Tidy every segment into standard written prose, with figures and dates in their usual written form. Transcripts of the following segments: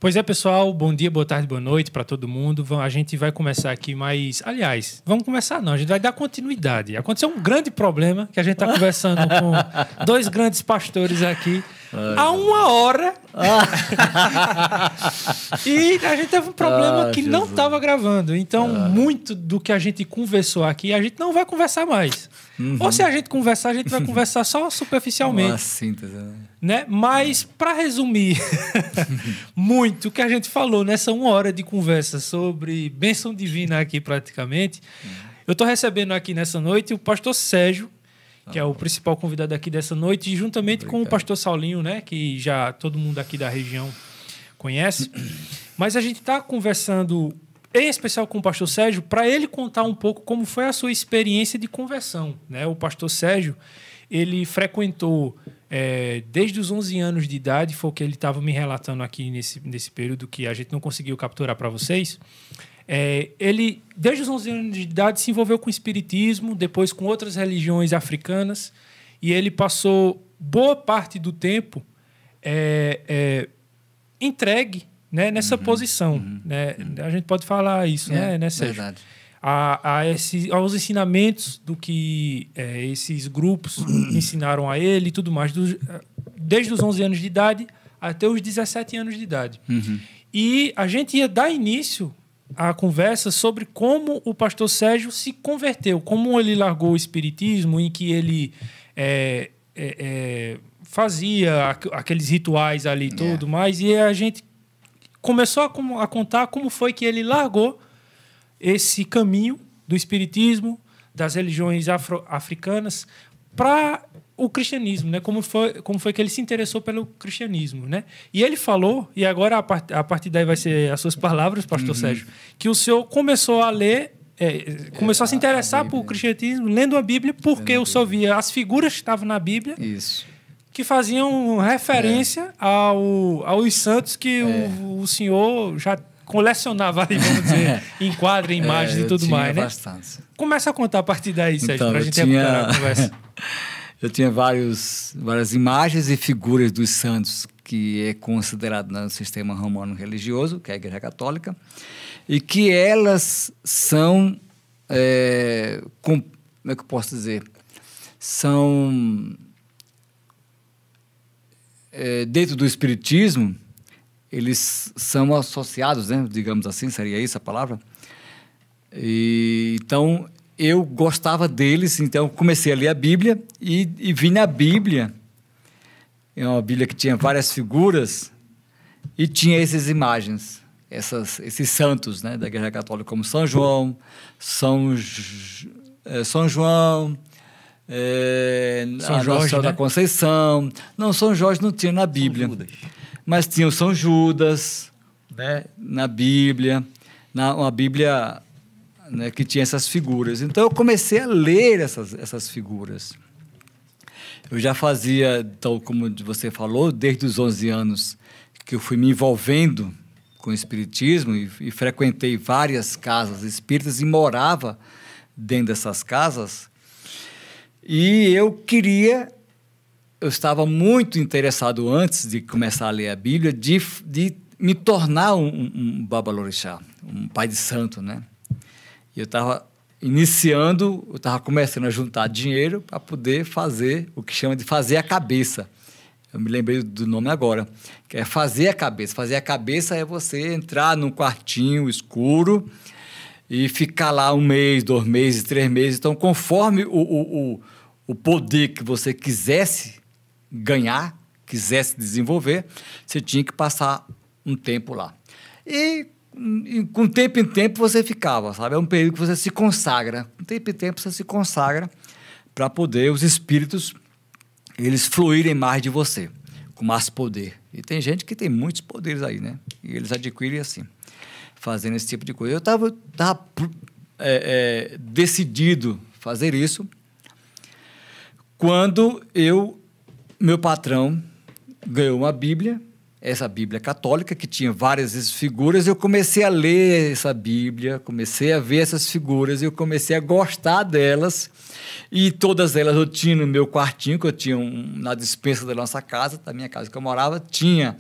Pois é, pessoal, bom dia, boa tarde, boa noite para todo mundo. A gente vai começar aqui, mas, aliás, vamos começar não, a gente vai dar continuidade. Aconteceu um grande problema que a gente está conversando com dois grandes pastores aqui há 1 hora. E a gente teve um problema que não estava gravando. Então, muito do que a gente conversou aqui, a gente não vai conversar mais. Ou se a gente conversar, a gente vai conversar só superficialmente. Uma síntese, né? Mas, para resumir muito o que a gente falou nessa 1 hora de conversa sobre bênção divina aqui praticamente, eu estou recebendo aqui nessa noite o pastor Sérgio, que é o principal convidado aqui dessa noite, juntamente com o pastor Saulinho, né? Que já todo mundo aqui da região conhece. Mas a gente está conversando, em especial com o pastor Sérgio, para ele contar um pouco como foi a sua experiência de conversão, né? O pastor Sérgio, ele frequentou desde os 11 anos de idade, foi o que ele estava me relatando aqui nesse período que a gente não conseguiu capturar para vocês. Ele, desde os 11 anos de idade, se envolveu com o espiritismo, depois com outras religiões africanas, e ele passou boa parte do tempo entregue, né, nessa posição. Né? A gente pode falar isso, né, Sérgio? Verdade. Aos ensinamentos do que esses grupos ensinaram a ele e tudo mais, desde os 11 anos de idade até os 17 anos de idade. E a gente ia dar início à conversa sobre como o pastor Sérgio se converteu, como ele largou o espiritismo, em que ele fazia aqueles rituais ali e tudo mais, e a gente começou a contar como foi que ele largou esse caminho do espiritismo, das religiões africanas, para o cristianismo, né? Como foi que ele se interessou pelo cristianismo, né? E ele falou, e agora a partir daí vai ser as suas palavras, pastor Sérgio, que o senhor começou a ler, começou a se interessar por cristianismo, lendo a Bíblia, porque o senhor via as figuras que estavam na Bíblia, que faziam referência aos santos que o senhor já colecionava ali, vamos dizer, em quadro, em imagens e tudo mais, né? Bastante. Começa a contar a partir daí, Sérgio, Então, para a gente recuperar a conversa. Eu tinha várias imagens e figuras dos santos, que é considerado no sistema romano religioso, que é a Igreja Católica, e que elas são, como é que eu posso dizer? São, dentro do espiritismo, eles são associados, né? Digamos assim, seria isso a palavra? Então, eu gostava deles, então comecei a ler a Bíblia e vi na Bíblia, é uma Bíblia que tinha várias figuras e tinha essas imagens, esses santos, né, da Igreja Católica, como São João, São João, São Jorge, Nossa né? da Conceição. Não, São Jorge não tinha na Bíblia. Mas tinha o São Judas, né, na Bíblia, uma Bíblia, né, que tinha essas figuras. Então, eu comecei a ler essas figuras. Eu já fazia, então, como você falou, desde os 11 anos que eu fui me envolvendo com o espiritismo e frequentei várias casas espíritas e morava dentro dessas casas. E eu estava muito interessado, antes de começar a ler a Bíblia, de me tornar um babalorixá, um pai de santo, né? E eu estava começando a juntar dinheiro para poder fazer o que chama de fazer a cabeça. Eu me lembrei do nome agora, que é fazer a cabeça. Fazer a cabeça é você entrar num quartinho escuro e ficar lá 1 mês, 2 meses, 3 meses. Então, conforme o poder que você quisesse ganhar, quisesse desenvolver, você tinha que passar um tempo lá. E com tempo em tempo você ficava, sabe? É um período que você se consagra. Com tempo em tempo você se consagra para poder os espíritos, eles fluírem mais de você, com mais poder. E tem gente que tem muitos poderes aí, né? E eles adquirem assim, fazendo esse tipo de coisa. Eu estava decidido fazer isso quando meu patrão ganhou uma Bíblia, essa Bíblia católica, que tinha várias figuras. Eu comecei a ler essa Bíblia, comecei a ver essas figuras, eu comecei a gostar delas, e todas elas eu tinha no meu quartinho, que eu tinha na despensa da nossa casa, da minha casa que eu morava, tinha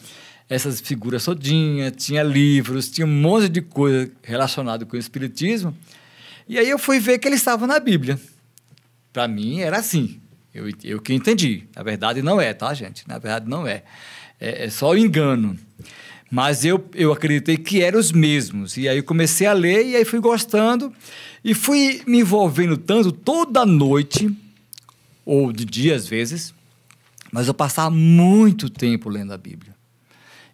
essas figuras todinhas, tinha livros, tinha um monte de coisa relacionada com o espiritismo. E aí eu fui ver que eles estavam na Bíblia. Para mim era assim, eu que entendi. Na verdade não é, tá, gente? Na verdade não é. É só engano. Mas eu acreditei que eram os mesmos. E aí eu comecei a ler e aí fui gostando e fui me envolvendo tanto toda noite, ou de dia às vezes, mas eu passava muito tempo lendo a Bíblia.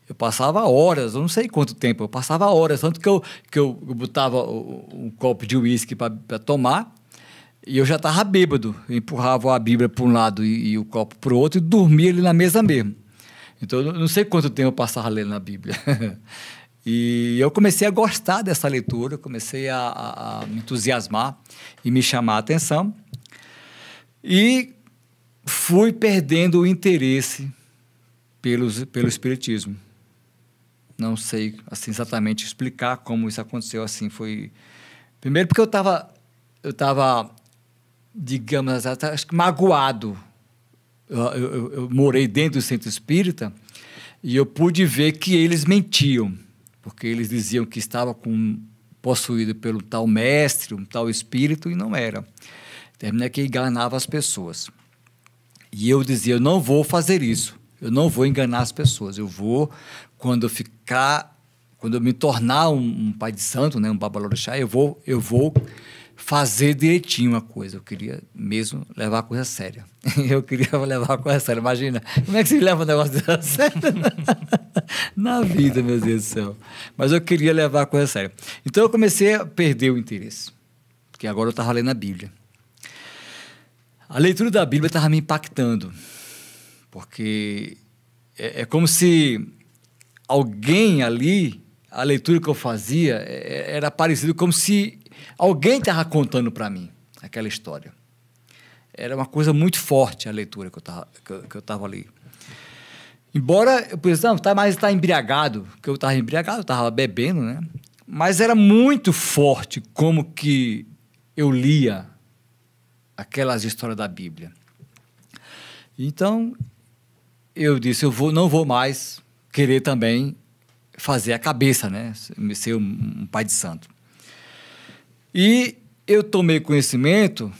Eu passava horas, eu não sei quanto tempo, eu passava horas, tanto que eu botava um copo de uísque para tomar e eu já estava bêbado. Eu empurrava a Bíblia para um lado e o copo para o outro e dormia ali na mesa mesmo. Então, eu não sei quanto tempo eu passava lendo a Bíblia. E eu comecei a gostar dessa leitura, comecei a me entusiasmar e me chamar a atenção. E fui perdendo o interesse pelo Espiritismo. Não sei assim, exatamente explicar como isso aconteceu. Assim, foi... Primeiro porque eu estava, digamos, acho que magoado. Eu morei dentro do centro espírita e eu pude ver que eles mentiam, porque eles diziam que estava possuído pelo tal mestre, um tal espírito, e não era. Terminei que enganava as pessoas. E eu dizia, eu não vou fazer isso, eu não vou enganar as pessoas, eu vou, quando eu me tornar um pai de santo, né, um babalorixá, eu vou fazer direitinho a coisa. Eu queria mesmo levar a coisa séria. Eu queria levar a coisa séria. Imagina, como é que se leva um negócio dessa sério? Na vida, meu Deus do céu. Mas eu queria levar a coisa séria. Então eu comecei a perder o interesse, porque agora eu estava lendo a Bíblia. A leitura da Bíblia estava me impactando, porque é como se alguém ali, a leitura que eu fazia, era parecido como se alguém estava contando para mim aquela história. Era uma coisa muito forte a leitura que eu estava ali. Embora eu pensasse, não, está embriagado, que eu estava embriagado, eu estava bebendo, né? Mas era muito forte como que eu lia aquelas histórias da Bíblia. Então, eu disse, não vou mais querer também fazer a cabeça, né? Ser um pai de santo. E eu tomei conhecimento,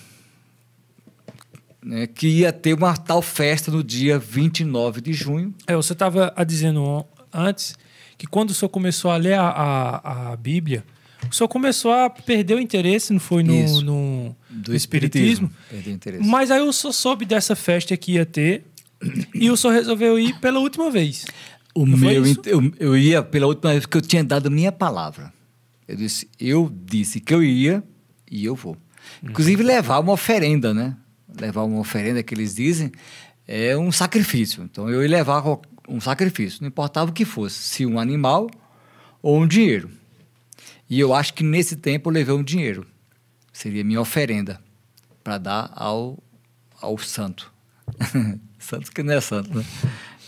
né, que ia ter uma tal festa no dia 29 de junho. Você estava dizendo antes que quando o senhor começou a ler a Bíblia, o senhor começou a perder o interesse, não foi, no espiritismo? Perder o interesse. Mas aí o senhor soube dessa festa que ia ter e o senhor resolveu ir pela última vez. Eu ia pela última vez que eu tinha dado a minha palavra. Eu disse que eu ia e eu vou. Inclusive levar uma oferenda, né? Levar uma oferenda, que eles dizem, é um sacrifício. Então eu ia levar um sacrifício, não importava o que fosse, se um animal ou um dinheiro. E eu acho que nesse tempo eu levei um dinheiro. Seria minha oferenda para dar ao santo. Santo que não é santo, né?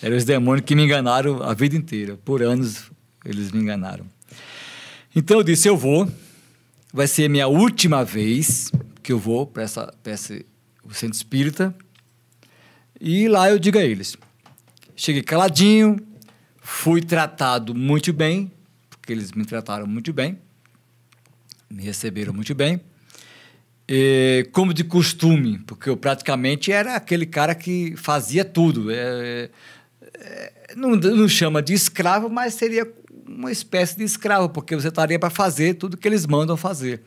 Eram os demônios que me enganaram a vida inteira. Por anos eles me enganaram. Então eu disse, eu vou, vai ser a minha última vez que eu vou para o centro espírita, e lá eu digo a eles. Cheguei caladinho, fui tratado muito bem, porque eles me trataram muito bem, me receberam muito bem, como de costume, porque eu praticamente era aquele cara que fazia tudo. Não chama de escravo, mas seria uma espécie de escravo, porque você estaria para fazer tudo que eles mandam fazer.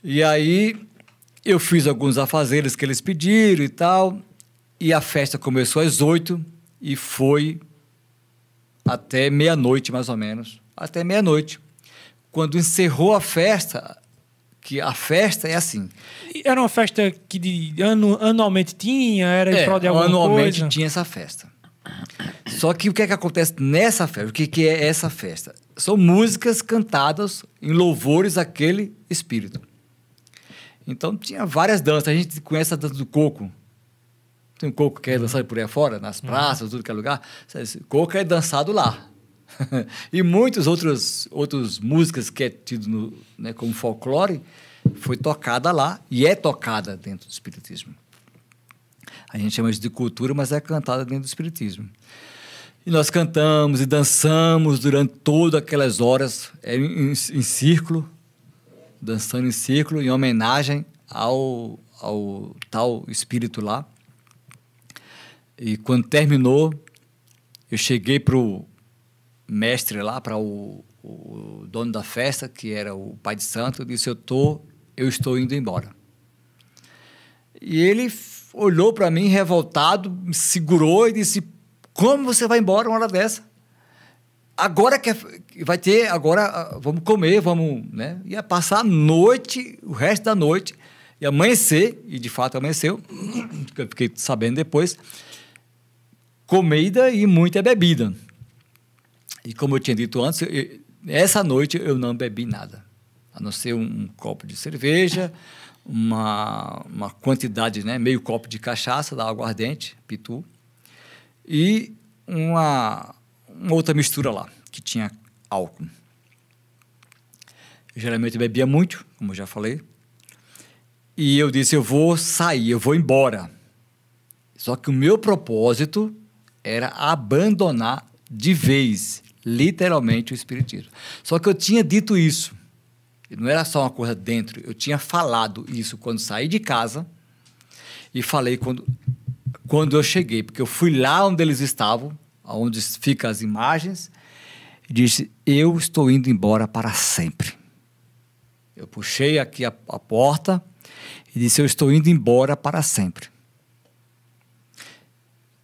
E aí eu fiz alguns afazeres que eles pediram e tal, e a festa começou às 8 e foi até meia-noite, mais ou menos. Até meia-noite. Quando encerrou a festa, que a festa é assim. Era uma festa que anualmente tinha? Era em prol de alguma coisa? Anualmente tinha essa festa. Só que o que é que acontece nessa festa? O que é essa festa? São músicas cantadas em louvores àquele espírito. Então, tinha várias danças. A gente conhece a dança do coco. Tem um coco que é dançado por aí fora, nas praças, tudo que é lugar. Coco é dançado lá. E muitas outras músicas que é tido né, como folclore foi tocada lá e é tocada dentro do espiritismo. A gente chama isso de cultura, mas é cantada dentro do espiritismo. E nós cantamos e dançamos durante todas aquelas horas, em círculo, dançando em círculo, em homenagem ao tal espírito lá. E quando terminou, eu cheguei para o mestre lá, para o dono da festa, que era o pai de santo, e disse, eu estou indo embora. E ele olhou para mim revoltado, me segurou e disse, como você vai embora uma hora dessa? Agora vai ter, agora vamos comer, vamos, né? Ia passar a noite, o resto da noite, e amanhecer, e de fato amanheceu, eu fiquei sabendo depois, comida e muita bebida. E como eu tinha dito antes, essa noite eu não bebi nada, a não ser um copo de cerveja, uma quantidade, né, meio copo de cachaça, da aguardente, pitu, e uma outra mistura lá, que tinha álcool. Eu geralmente bebia muito, como eu já falei, e eu disse, eu vou sair, eu vou embora. Só que o meu propósito era abandonar de vez, literalmente, o espiritismo. Só que eu tinha dito isso, e não era só uma coisa dentro, eu tinha falado isso quando saí de casa e falei quando eu cheguei, porque eu fui lá onde eles estavam, onde ficam as imagens, e disse, eu estou indo embora para sempre. Eu puxei aqui a porta e disse, eu estou indo embora para sempre.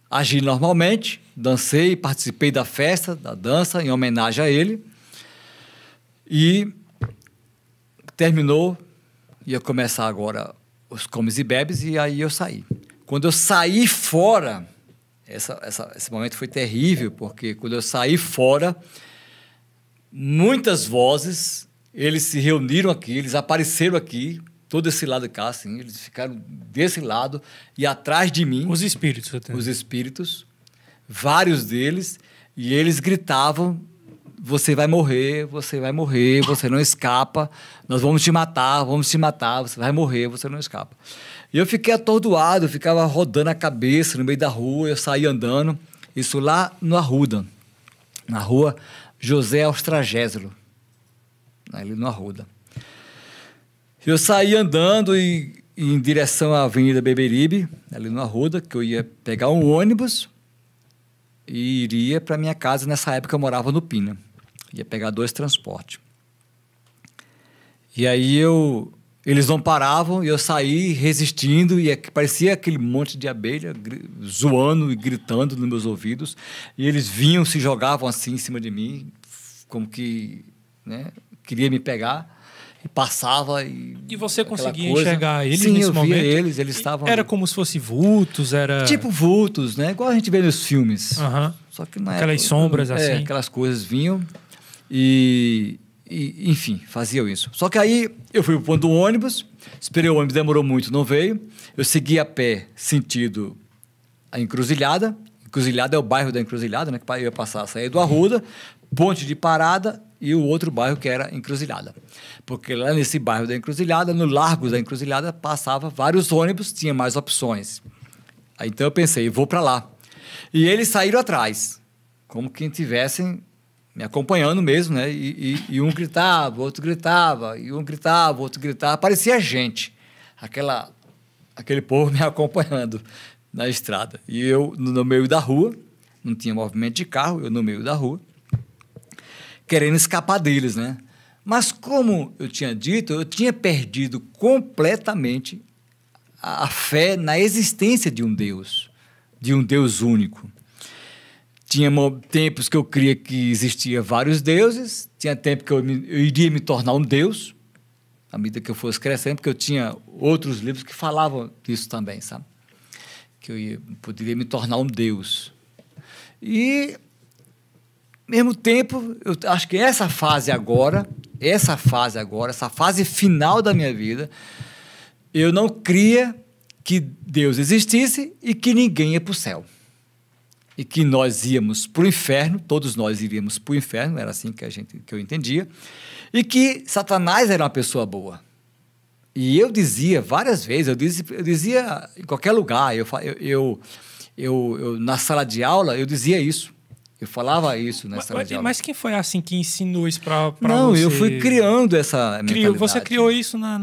Agi normalmente, dancei, participei da festa, da dança, em homenagem a ele, e terminou, ia começar agora os comes e bebes, e aí eu saí. Quando eu saí fora, esse momento foi terrível, porque quando eu saí fora, muitas vozes, eles se reuniram aqui, eles apareceram aqui, todo esse lado de cá, assim, eles ficaram desse lado, e atrás de mim... Os espíritos. Os espíritos, vários deles, e eles gritavam, você vai morrer, você não escapa, nós vamos te matar, você vai morrer, você não escapa. E eu fiquei atordoado, eu ficava rodando a cabeça no meio da rua, eu saía andando, isso lá no Arruda, na rua José Austragésilo, ali no Arruda. Eu saí andando em direção à Avenida Beberibe, ali no Arruda, que eu ia pegar um ônibus e iria para minha casa. Nessa época eu morava no Pina, ia pegar 2 transportes. E aí eles não paravam, e eu saí resistindo, e parecia aquele monte de abelha zoando e gritando nos meus ouvidos, e eles vinham, se jogavam assim em cima de mim, como que, né, queria me pegar, e passava. E você conseguia enxergar eles? Sim, nesse momento? Sim, eu via eles estavam... Era como se fossem vultos? Era... Tipo vultos, né? Igual a gente vê nos filmes. Só que aquelas sombras assim. Aquelas coisas vinham e, enfim, faziam isso. Só que aí eu fui pro ponto do ônibus, esperei o ônibus, demorou muito, não veio. Eu segui a pé, sentido a Encruzilhada. Encruzilhada é o bairro da Encruzilhada, né? Que eu ia passar, sair do Arruda, ponte de parada, e o outro bairro que era Encruzilhada. Porque lá nesse bairro da Encruzilhada, no Largo da Encruzilhada, passava vários ônibus, tinha mais opções. Aí, então eu pensei, vou para lá. E eles saíram atrás, como quem tivessem me acompanhando mesmo, né? E um gritava, outro gritava, e um gritava, outro gritava. Parecia gente, aquele povo me acompanhando na estrada. E eu no meio da rua, não tinha movimento de carro, eu no meio da rua, querendo escapar deles, né? Mas como eu tinha dito, eu tinha perdido completamente a fé na existência de um Deus único. Tinha tempos que eu cria que existia vários deuses, tinha tempo que eu iria me tornar um deus, à medida que eu fosse crescendo, porque eu tinha outros livros que falavam disso também, sabe? Que poderia me tornar um deus. E... ao mesmo tempo, eu acho que essa fase final da minha vida, eu não cria que Deus existisse e que ninguém ia para o céu. E que nós íamos para o inferno, todos nós iríamos para o inferno, era assim que eu entendia, e que Satanás era uma pessoa boa. E eu dizia várias vezes, eu dizia em qualquer lugar, eu na sala de aula, eu dizia isso. Eu falava isso nessa sala de aula. Mas quem foi assim que ensinou isso para você? Não, eu fui criando essa mentalidade. Você criou isso na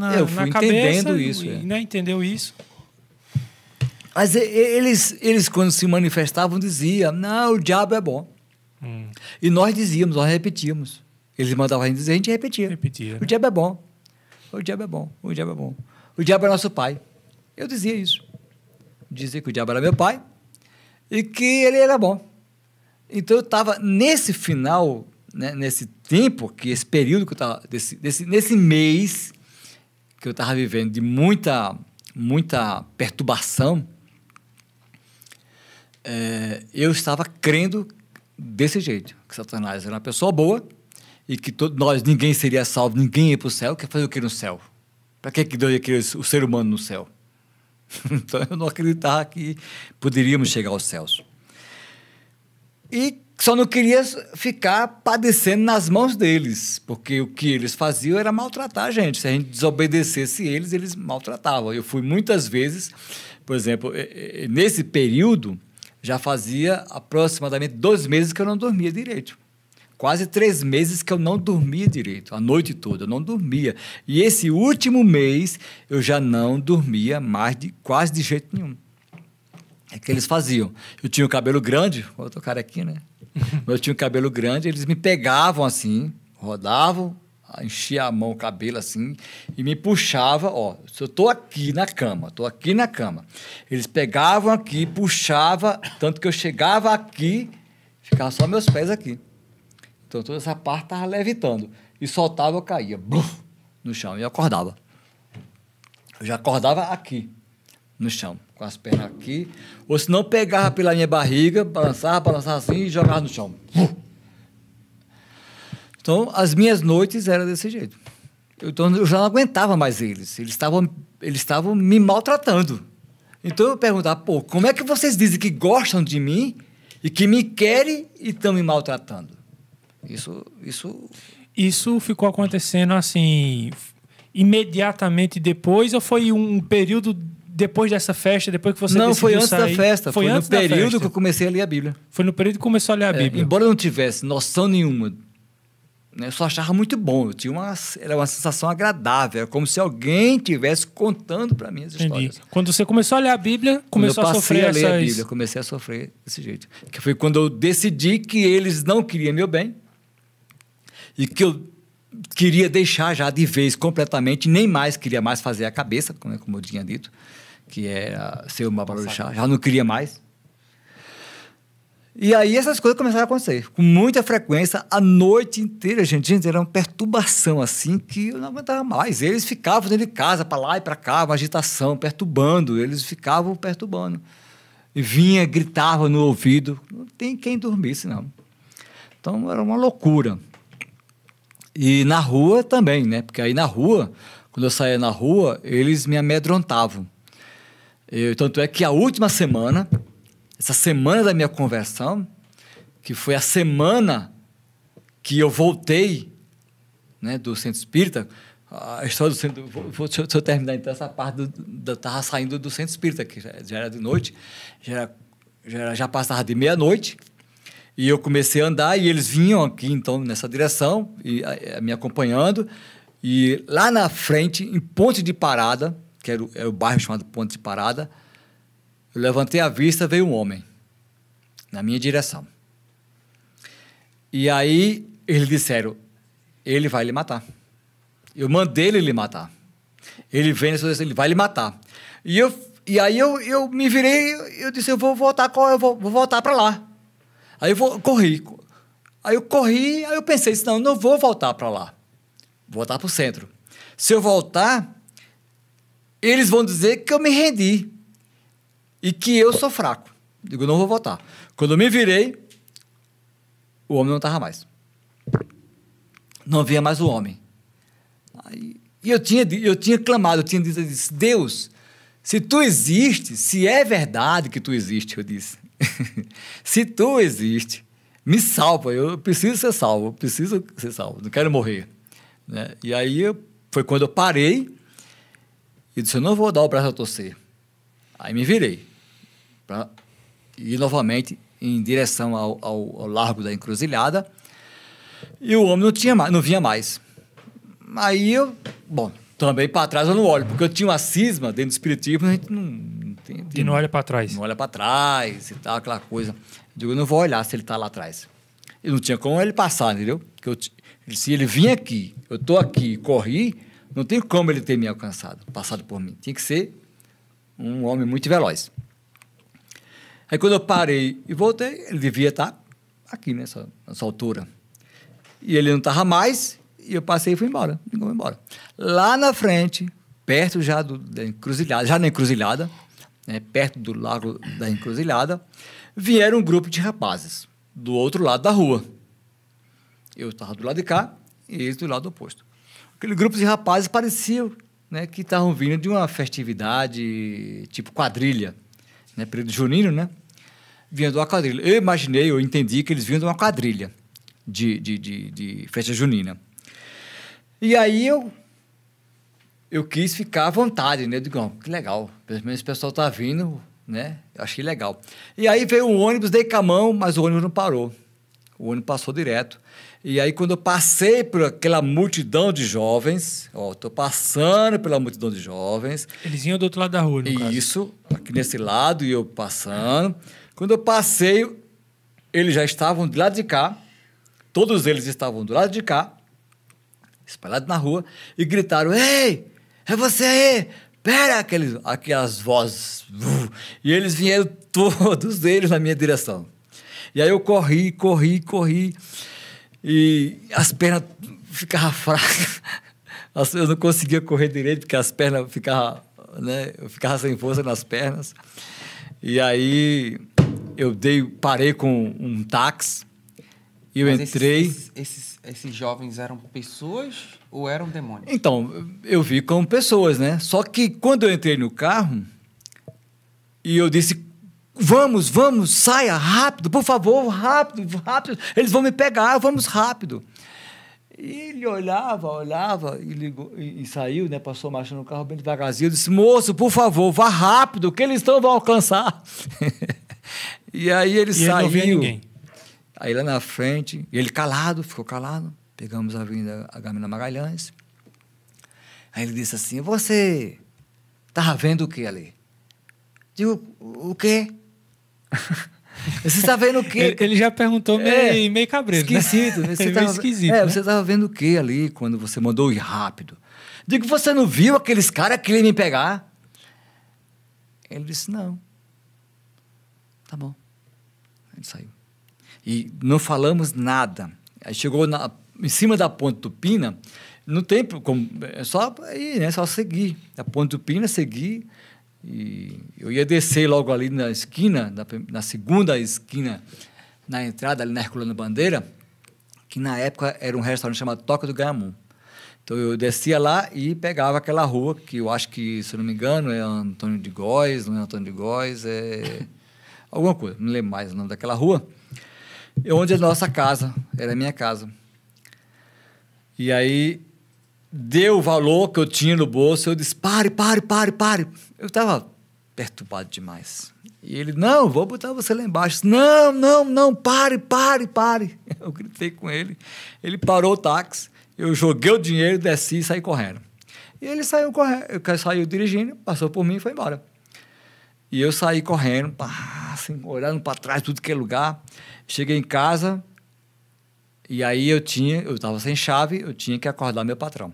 cabeça? Entendendo isso. Né? Entendeu isso? Mas eles, quando se manifestavam, diziam, não, o diabo é bom. E nós dizíamos, nós repetíamos. Eles mandavam a gente dizer, a gente repetia. Né? O diabo é bom. O diabo é bom. O diabo é bom. O diabo é nosso pai. Eu dizia isso. Dizia que o diabo era meu pai e que ele era bom. Então, eu estava nesse final, né, nesse tempo, esse período que eu estava, nesse mês que eu estava vivendo de muita perturbação, eu estava crendo desse jeito, que Satanás era uma pessoa boa e que ninguém seria salvo, ninguém ia para o céu. Quer fazer o que no céu? Para que Deus ia querer o ser humano no céu? Então, eu não acreditava que poderíamos chegar aos céus. E só não queria ficar padecendo nas mãos deles, porque o que eles faziam era maltratar a gente. Se a gente desobedecesse eles maltratavam. Eu fui muitas vezes, por exemplo, nesse período, já fazia aproximadamente 2 meses que eu não dormia direito. Quase 3 meses que eu não dormia direito, a noite toda, eu não dormia. E esse último mês, eu já não dormia mais quase de jeito nenhum. É que eles faziam. Eu tinha o cabelo grande, eu tô carequinha, né? Eu tinha o cabelo grande, eles me pegavam assim, rodavam, enchia a mão, o cabelo assim, e me puxava, se eu estou aqui na cama, eles pegavam aqui, puxavam, tanto que eu chegava aqui, ficava só meus pés aqui. Então, toda essa parte estava levitando. E soltava, eu caía, bluf, no chão, e eu acordava. Eu já acordava aqui, no chão, com as pernas aqui, ou se não, pegava pela minha barriga, balançava assim e jogava no chão. Então, as minhas noites eram desse jeito. Então, eu já não aguentava mais eles. Eles estavam me maltratando. Então, eu perguntava, como é que vocês dizem que gostam de mim e que me querem e estão me maltratando? Isso ficou acontecendo assim, imediatamente depois, ou foi um período depois dessa festa, depois que você decidiu sair? Não, foi antes da festa. Foi antes no período que eu comecei a ler a Bíblia. Foi no período que começou a ler a Bíblia. Embora eu não tivesse noção nenhuma, né, eu só achava muito bom. Era uma sensação agradável. Era como se alguém estivesse contando para mim as histórias. Quando você começou a ler a Bíblia, começou a sofrer a ler a Bíblia, comecei a sofrer desse jeito. Que foi quando eu decidi que eles não queriam meu bem e que eu queria deixar já de vez completamente, nem mais queria mais fazer a cabeça, como eu tinha dito, que era ser uma barulhachá, já não queria mais. E aí essas coisas começaram a acontecer, com muita frequência, a noite inteira, gente, era uma perturbação assim que eu não aguentava mais. Eles ficavam dentro de casa, para lá e para cá, uma agitação, perturbando, eles ficavam perturbando. E vinha, gritava no ouvido, não tem quem dormisse, não. Então, era uma loucura. E na rua também, né? Porque aí na rua, quando eu saía na rua, eles me amedrontavam. Tanto é que a última semana, essa semana da minha conversão, que foi a semana que eu voltei, né, do centro espírita, a história do centro... Deixa eu terminar então essa parte eu estava saindo do centro espírita, que já era de noite, já passava de meia-noite, e eu comecei a andar, e eles vinham aqui, então, nessa direção, me acompanhando, e lá na frente, em Ponte de Parada, que era o bairro chamado Ponte de Parada, eu levantei a vista, veio um homem na minha direção. E aí, eles disseram, ele vai lhe matar. Eu mandei ele lhe matar. Ele vem, ele vai lhe matar. E aí eu me virei, eu disse, eu vou voltar para lá. Aí eu corri. Aí eu pensei, não vou voltar para lá. Vou voltar para o centro. Se eu voltar, eles vão dizer que eu me rendi e que eu sou fraco. Digo, não vou voltar. Quando eu me virei, o homem não estava mais. Não havia mais o homem. E eu tinha clamado, eu tinha dito, Deus, se tu existes, se é verdade que tu existes, eu disse, se tu existes, me salva, eu preciso ser salvo, não quero morrer. Né? E aí foi quando eu parei e disse, eu não vou dar o braço a torcer. Aí me virei. E novamente em direção ao Largo da Encruzilhada, e o homem não vinha mais. Aí eu, também para trás eu não olho, porque eu tinha uma cisma dentro do espiritismo, a gente não olha para trás. Não olha para trás e tal, aquela coisa. Eu digo, eu não vou olhar se ele está lá atrás. E não tinha como ele passar, entendeu? Porque se ele vinha aqui, eu estou aqui, corri, não tem como ele ter me alcançado, passado por mim. Tinha que ser um homem muito veloz. Aí quando eu parei e voltei, ele devia estar aqui nessa altura. E ele não estava mais, e eu passei e fui embora. Lá na frente, perto já da encruzilhada, já na encruzilhada, né, perto do Lago da Encruzilhada, vieram um grupo de rapazes do outro lado da rua. Eu estava do lado de cá e eles do lado oposto. Aquele grupo de rapazes parecia, né, que estavam vindo de uma festividade tipo quadrilha, né, período junino, né? Vinha de uma quadrilha. Eu entendi que eles vinham de uma quadrilha de festa junina. E aí eu quis ficar à vontade, né? Eu digo, que legal, pelo menos o pessoal está vindo, né? Eu achei legal. E aí veio um ônibus, dei com a mão, mas o ônibus não parou. O ônibus passou direto. E aí, quando eu passei por aquela multidão de jovens, estou passando pela multidão de jovens. Eles iam do outro lado da rua, no caso. Isso, aqui nesse lado, e eu passando. Quando eu passei, eles já estavam do lado de cá, todos eles estavam do lado de cá, espalhados na rua, e gritaram, ei, é você aí, pera, aquelas vozes. E eles vieram, todos eles, na minha direção. E aí eu corri, e as pernas ficavam fracas. Eu não conseguia correr direito, porque as pernas ficavam, né, eu ficava sem força nas pernas. E aí parei com um táxi, e eu entrei... Esses jovens eram pessoas ou eram demônios? Então, eu vi como pessoas, né? Só que quando eu entrei no carro, e eu disse, vamos, saia, rápido, por favor, rápido, eles vão me pegar, vamos rápido. E ele olhava e ligou, e saiu, né? Passou marcha no carro bem devagarzinho. Eu disse, moço, por favor, vá rápido, que eles vão alcançar. E aí ele saiu. Ele não via ninguém. Aí lá na frente, ele ficou calado, pegamos a Avenida Agamemnon Magalhães. Aí ele disse assim, você estava vendo o que ali? Digo, o quê? Você está vendo o quê? Ele já perguntou meio cabreiro, esquisito, né? Você meio esquisito. Né? Você estava vendo o quê ali quando você mandou ir rápido? Digo, você não viu aqueles caras que queriam me pegar? Ele disse, não. Tá bom. Ele saiu. E não falamos nada. Aí chegou em cima da Ponte Tupina, não tem como, é só ir, né? Só seguir. A Ponte Tupina, seguir. E eu ia descer logo ali na esquina, na segunda esquina, na entrada, ali na Herculano Bandeira, que na época era um restaurante chamado Toca do Ganhamun. Então eu descia lá e pegava aquela rua, que eu acho que, se eu não me engano, é Antônio de Góes, não é Antônio de Góes, é alguma coisa, não lembro mais o nome daquela rua. Onde é a nossa casa, era a minha casa. E aí, deu o valor que eu tinha no bolso, eu disse, pare. Eu estava perturbado demais. E ele, não, vou botar você lá embaixo. Não, pare. Eu gritei com ele. Ele parou o táxi, eu joguei o dinheiro, desci e saí correndo. E ele saiu dirigindo, passou por mim e foi embora. E eu saí correndo, assim, olhando para trás, tudo que é lugar. Cheguei em casa, e aí eu estava sem chave, eu tinha que acordar meu patrão.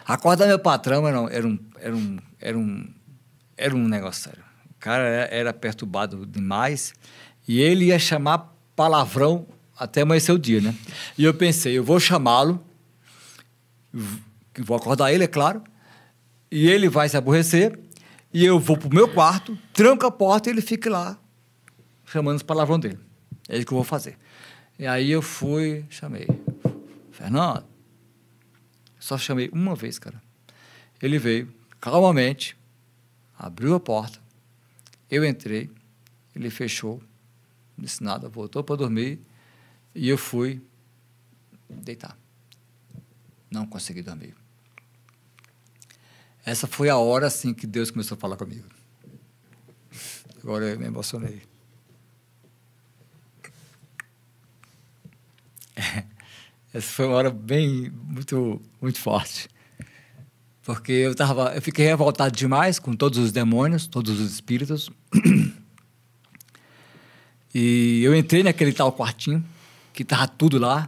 Acordar meu patrão era um negócio sério. O cara era perturbado demais, e ele ia chamar palavrão até amanhecer o dia, né? E eu pensei, eu vou chamá-lo, vou acordar ele, é claro, e ele vai se aborrecer, e eu vou para o meu quarto, tranco a porta e ele fica lá, chamando os palavrão dele. É isso que eu vou fazer. E aí eu fui, chamei. Fernando. Só chamei uma vez, cara. Ele veio, calmamente, abriu a porta, eu entrei, ele fechou, não disse nada, voltou para dormir, e eu fui deitar. Não consegui dormir. Essa foi a hora, assim, que Deus começou a falar comigo. Agora eu me emocionei. Essa foi uma hora muito forte. Porque eu fiquei revoltado demais com todos os demônios, todos os espíritos. E eu entrei naquele tal quartinho, que estava tudo lá,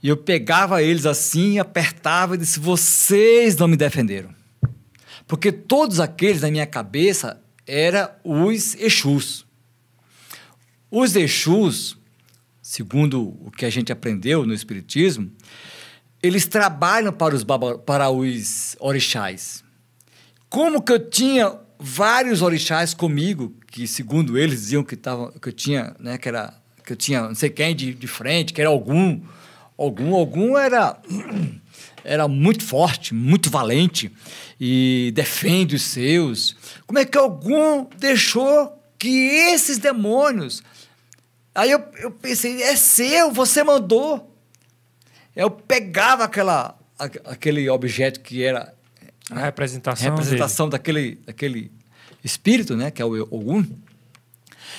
e eu pegava eles assim, apertava e disse: vocês não me defenderam. Porque todos aqueles na minha cabeça eram os Exus. Os Exus, segundo o que a gente aprendeu no Espiritismo, eles trabalham para os orixás. Como que eu tinha vários orixás comigo, que segundo eles diziam que eu tinha, né, que eu tinha não sei quem de frente, que era algum era muito forte, muito valente e defende os seus. Como é que algum deixou que esses demônios... Aí eu pensei, é seu, você mandou. Eu pegava aquele objeto que era a representação daquele espírito, né, que é o Ogum.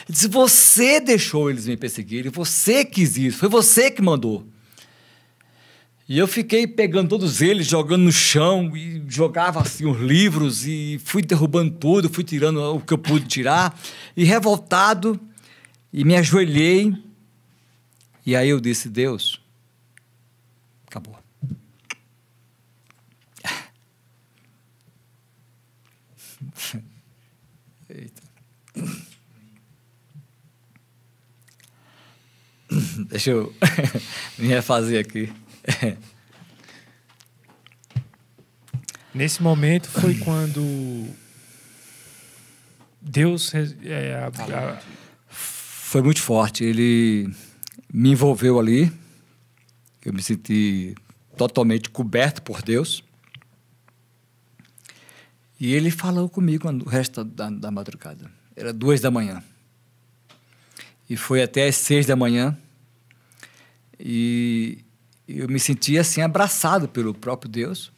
E disse: você deixou eles me perseguirem, você quis isso, foi você que mandou. E eu fiquei pegando todos eles, jogando no chão, e jogava assim os livros, e fui derrubando tudo, fui tirando o que eu pude tirar, e revoltado, e me ajoelhei, e aí eu disse: Deus, acabou. Eita. Deixa eu me refazer aqui. Nesse momento foi quando Deus foi muito forte. Ele me envolveu ali. Eu me senti totalmente coberto por Deus. E ele falou comigo o resto da madrugada. Era 2 da manhã. E foi até às 6 da manhã. E eu me sentia assim abraçado pelo próprio Deus.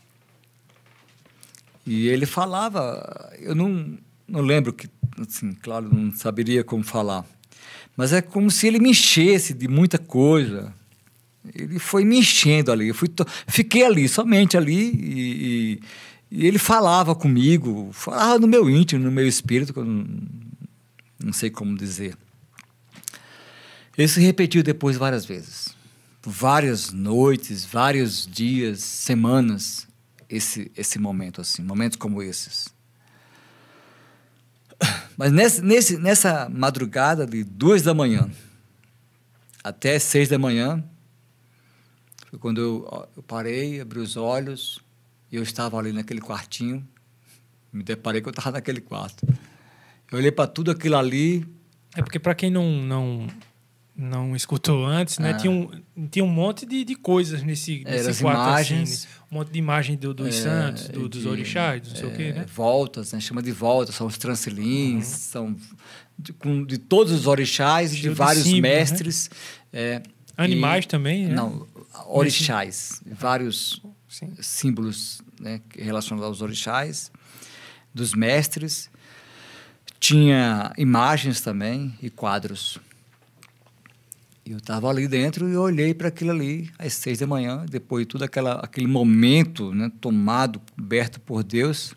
E ele falava, eu não lembro que, assim, claro, não saberia como falar, mas é como se ele me enchesse de muita coisa. Ele foi me enchendo ali, fiquei ali, somente ali, e ele falava comigo, falava no meu íntimo, no meu espírito, que eu não sei como dizer. Ele se repetiu depois várias vezes. Várias noites, vários dias, semanas, esse momento, assim, momentos como esses. Mas nessa madrugada de 2 da manhã até 6 da manhã, foi quando eu parei, abri os olhos, e eu estava ali naquele quartinho, me deparei que eu estava naquele quarto. Eu olhei para tudo aquilo ali. É porque, para quem não escutou antes, né? Tinha um monte de coisas nesse quarto, imagens, assim, um monte de imagem dos santos, dos orixás, não sei o quê, né? Voltas, né? Chama de voltas, são os trancelins, são de todos os orixás, de vários mestres. Né? Animais também, né? Não, orixás, vários símbolos, né, relacionados aos orixás, dos mestres. Tinha imagens também e quadros. Eu estava ali dentro e eu olhei para aquilo ali às 6 da manhã, depois de todo aquele momento, né, tomado, coberto por Deus.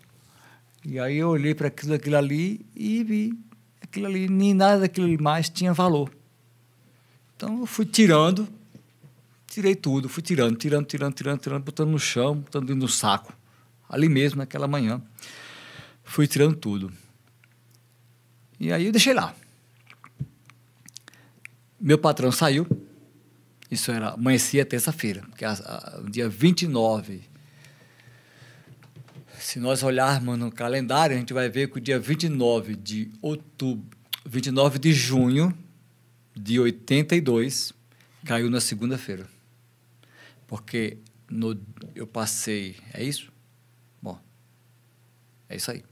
E aí eu olhei para aquilo ali e vi aquilo ali, nem nada daquilo mais tinha valor. Então eu fui tirei tudo, fui tirando, botando no chão, botando no saco, ali mesmo, naquela manhã. Fui tirando tudo. E aí eu deixei lá. Meu patrão saiu, amanhecia terça-feira, porque no dia 29, se nós olharmos no calendário, a gente vai ver que o dia 29 de junho de 82, caiu na segunda-feira. Porque eu passei, é isso? Bom, é isso aí.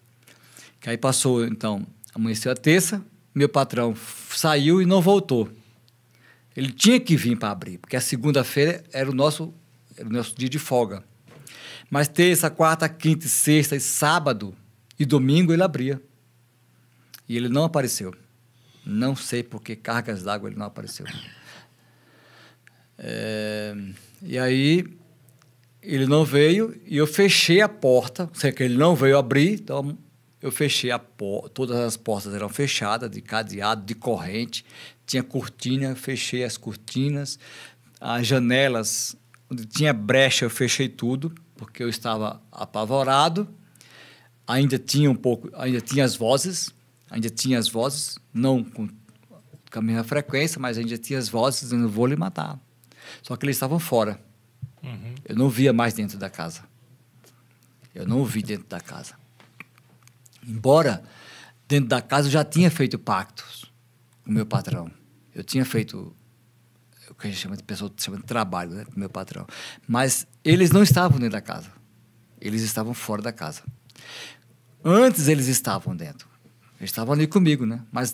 Que aí passou, então, amanheceu a terça, meu patrão saiu e não voltou. Ele tinha que vir para abrir, porque a segunda-feira era o nosso dia de folga. Mas terça, quarta, quinta, sexta e sábado e domingo ele abria. E ele não apareceu. Não sei por que cargas d'água ele não apareceu. E aí ele não veio e eu fechei a porta, sei que ele não veio abrir, então eu fechei a porta, todas as portas eram fechadas, de cadeado, de corrente, tinha cortina, fechei as cortinas, as janelas, onde tinha brecha eu fechei tudo, porque eu estava apavorado, ainda tinha as vozes, não com a mesma frequência, mas ainda tinha as vozes dizendo, vou lhe matar. Só que eles estavam fora. Uhum. Eu não via mais dentro da casa. Eu não vi dentro da casa. Embora dentro da casa eu já tinha feito pactos com o meu patrão. Eu tinha feito o que a gente chama de trabalho, né, com o meu patrão. Mas eles não estavam dentro da casa. Eles estavam fora da casa. Antes eles estavam dentro. Eles estavam ali comigo, né? Mas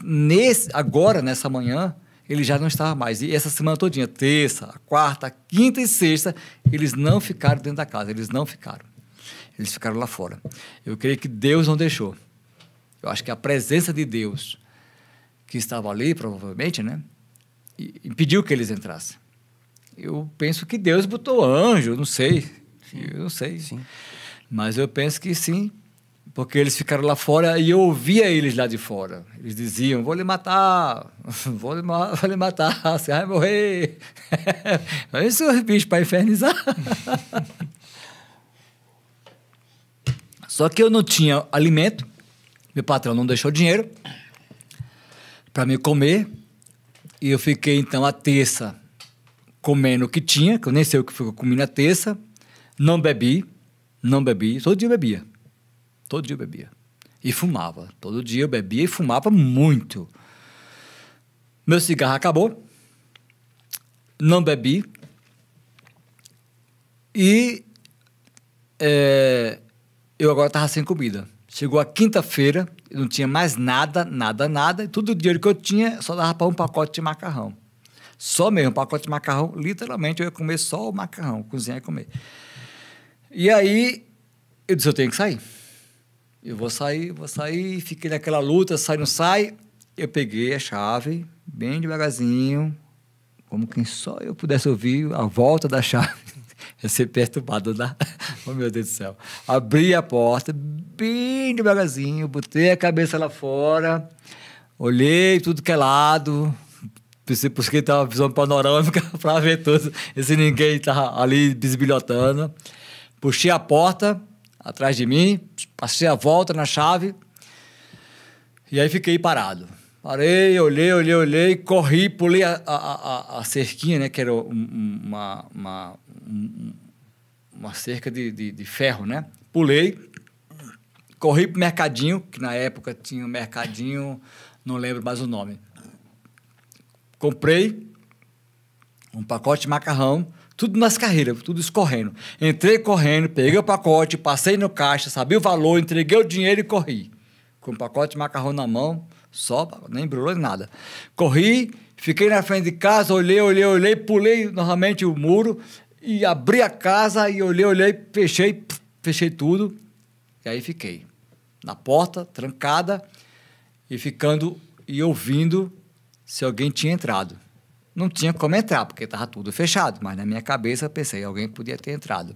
agora, nessa manhã, ele já não estava mais. E essa semana todinha, terça, quarta, quinta e sexta, eles não ficaram dentro da casa. Eles não ficaram. Eles ficaram lá fora. Eu creio que Deus não deixou. Eu acho que a presença de Deus, que estava ali, provavelmente, né? Impediu que eles entrassem. Eu penso que Deus botou anjo, eu não sei. Sim. Eu não sei. Sim. Mas eu penso que sim. Porque eles ficaram lá fora e eu ouvia eles lá de fora. Eles diziam, vou lhe matar, vou lhe matar, você vai morrer. Olha esses bichos para infernizar. Só que eu não tinha alimento, meu patrão não deixou dinheiro para me comer, e eu fiquei, então, a terça comendo o que tinha, que eu nem sei o que foi que eu comi na terça, não bebi, todo dia eu bebia. Todo dia eu bebia. E fumava. Todo dia eu bebia e fumava muito. Meu cigarro acabou. Não bebi. E eu agora estava sem comida. Chegou a quinta-feira, eu não tinha mais nada. E todo o dinheiro que eu tinha só dava para um pacote de macarrão. Só mesmo, um pacote de macarrão. Literalmente, eu ia comer só o macarrão, cozinhar e comer. E aí, eu disse, eu tenho que sair. Eu vou sair, fiquei naquela luta, sai, não sai. Eu peguei a chave, bem devagarzinho, como quem só eu pudesse ouvir a volta da chave. Eu ser perturbado, né? Oh, meu Deus do céu. Abri a porta, bem devagarzinho, botei a cabeça lá fora, olhei tudo que é lado, porque estava visão panorâmica para ver tudo, e se ninguém estava ali bisbilhotando. Puxei a porta atrás de mim, passei a volta na chave e aí fiquei parado. Parei, olhei, corri, pulei a cerquinha, né, que era uma cerca de ferro, né? Pulei, corri pro mercadinho, que na época tinha um mercadinho, não lembro mais o nome. Comprei um pacote de macarrão, tudo nas carreiras, tudo escorrendo. Entrei correndo, peguei o pacote, passei no caixa, sabia o valor, entreguei o dinheiro e corri. Com o pacote de macarrão na mão, só, nem embrulhou nem nada. Corri, fiquei na frente de casa, olhei, pulei novamente o muro e abri a casa e olhei, fechei tudo. E aí fiquei na porta, trancada, e ficando e ouvindo se alguém tinha entrado. Não tinha como entrar, porque estava tudo fechado, mas na minha cabeça eu pensei, alguém podia ter entrado.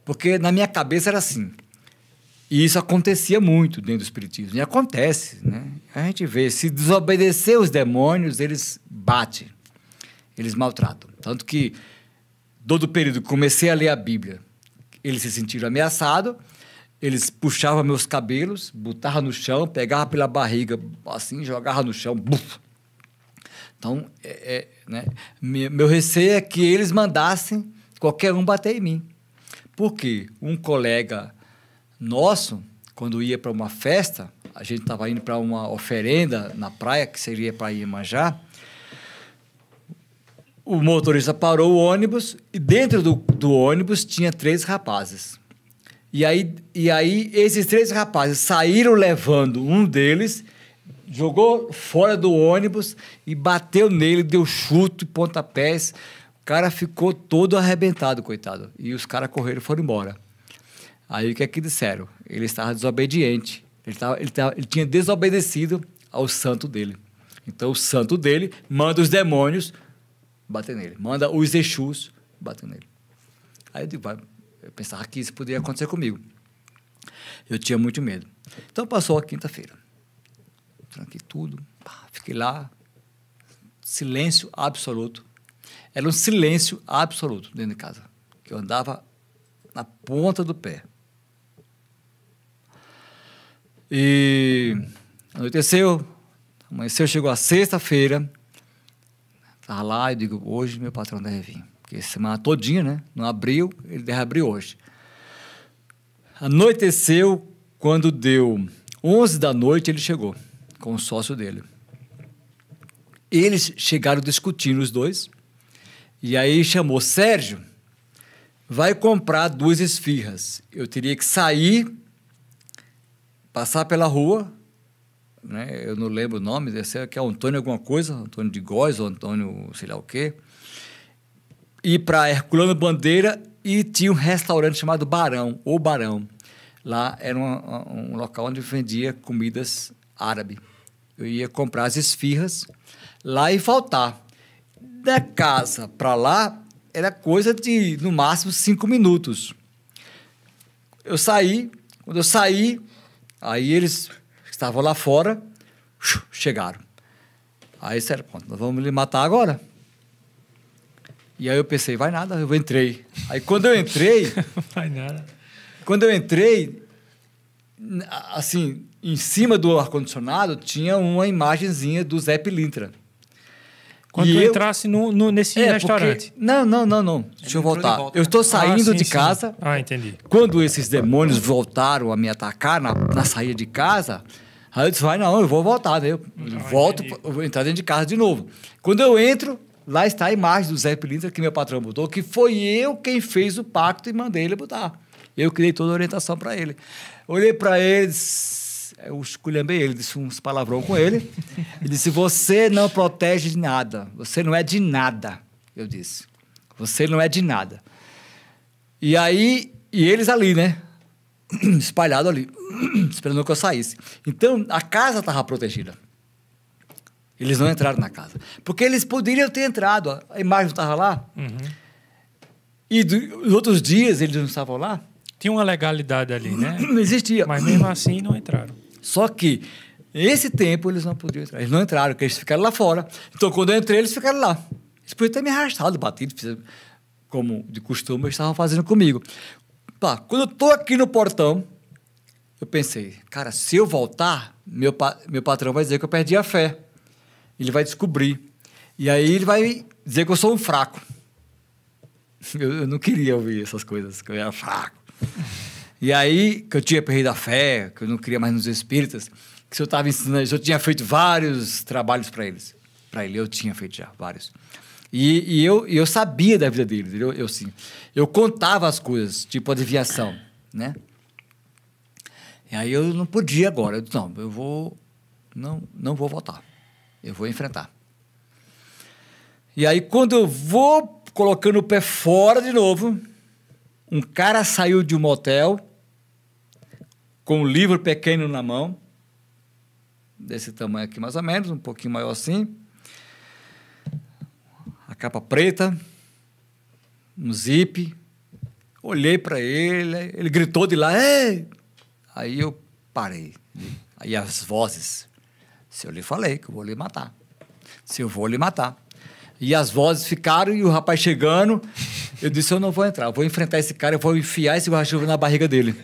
Porque na minha cabeça era assim, e isso acontecia muito dentro do espiritismo, e acontece, né? A gente vê, se desobedecer os demônios, eles batem, eles maltratam. Tanto que, todo o período que comecei a ler a Bíblia, eles se sentiram ameaçados, eles puxavam meus cabelos, botavam no chão, pegavam pela barriga, assim, jogavam no chão, buf. Então, né? Meu receio é que eles mandassem qualquer um bater em mim. Por quê? Um colega nosso, quando ia para uma festa, a gente estava indo para uma oferenda na praia, que seria para Iemanjá, o motorista parou o ônibus e dentro do ônibus tinha 3 rapazes. E aí esses 3 rapazes saíram levando um deles, jogou fora do ônibus e bateu nele, deu chute, pontapés. O cara ficou todo arrebentado, coitado. E os caras correram e foram embora. Aí o que é que disseram? Ele estava desobediente. Ele tinha desobedecido ao santo dele. Então o santo dele manda os demônios bater nele. Manda os Exus bater nele. Aí eu digo, eu pensava que isso poderia acontecer comigo. Eu tinha muito medo. Então, passou a quinta-feira. Tranquei tudo. Fiquei lá. Silêncio absoluto. Era um silêncio absoluto dentro de casa. Que eu andava na ponta do pé. E anoiteceu. Amanheceu, chegou a sexta-feira. Estava lá e digo, hoje meu patrão deve vir. Porque semana todinha, né? Não abriu, ele deve abrir hoje. Anoiteceu, quando deu 11 da noite, ele chegou com o sócio dele. Eles chegaram discutindo, os dois, e aí chamou, Sérgio, vai comprar 2 esfirras. Eu teria que sair, passar pela rua, né? Eu não lembro o nome, deve ser que é Antônio alguma coisa, Antônio de Góes, ou Antônio sei lá o quê, ir para Herculano Bandeira, e tinha um restaurante chamado Barão, ou Barão. Lá era um local onde vendia comidas árabes. Eu ia comprar as esfirras lá e voltar. Da casa para lá era coisa de, no máximo, 5 minutos. Eu saí, quando eu saí, aí eles estavam lá fora, chegaram. Aí disseram, pronto, nós vamos lhe matar agora. E aí eu pensei, vai nada, eu entrei. Aí quando eu entrei... Vai nada. Quando eu entrei, assim, em cima do ar-condicionado, tinha uma imagenzinha do Zé Pilintra. Quando tu entrasse nesse restaurante. Porque... Não. Deixa eu voltar. Eu estou saindo de casa. Sim. Ah, entendi. Quando esses demônios voltaram a me atacar na saída de casa, aí eu disse, eu vou voltar. Né? Eu vou entrar dentro de casa de novo. Quando eu entro, lá está a imagem do Zé Pilintra que meu patrão botou, que foi eu quem fez o pacto e mandei ele botar. Eu que dei toda a orientação para ele. Olhei para ele, eu esculhambei ele, disse uns palavrão com ele. Ele disse, você não protege de nada. Você não é de nada, eu disse. Você não é de nada. E aí, eles ali, né? Espalhados ali, esperando que eu saísse. Então, a casa estava protegida. Eles não entraram na casa. Porque eles poderiam ter entrado. A imagem estava lá. Uhum. E os outros dias eles não estavam lá. Tinha uma legalidade ali, né? Não existia. Mas mesmo assim não entraram. Só que, esse tempo, eles não podiam entrar. Eles não entraram, porque eles ficaram lá fora. Então, quando eu entrei, eles ficaram lá. Eles podiam ter me arrastado, batido, como de costume eles estavam fazendo comigo. Quando eu estou aqui no portão, eu pensei, cara, se eu voltar, meu patrão vai dizer que eu perdi a fé. Ele vai descobrir. E aí ele vai dizer que eu sou um fraco. Eu não queria ouvir essas coisas, que eu era fraco. E aí, que eu tinha perdido a fé, que eu não queria mais nos espíritas, que eu estava ensinando, eu tinha feito vários trabalhos para eles. Para ele, eu tinha feito já vários. E eu sabia da vida deles, eu contava as coisas, tipo adivinhação, né? E aí eu não podia agora, eu disse, não vou voltar, eu vou enfrentar. E aí, quando eu vou colocando o pé fora de novo, um cara saiu de um motel com um livro pequeno na mão, desse tamanho aqui mais ou menos, um pouquinho maior assim, a capa preta, um zip, olhei para ele, ele gritou de lá, ei! Aí eu parei. Aí as vozes, se eu lhe falei que eu vou lhe matar, se eu vou lhe matar. E as vozes ficaram, e o rapaz chegando, eu disse, eu não vou entrar, eu vou enfrentar esse cara, eu vou enfiar esse guarda-chuva na barriga dele.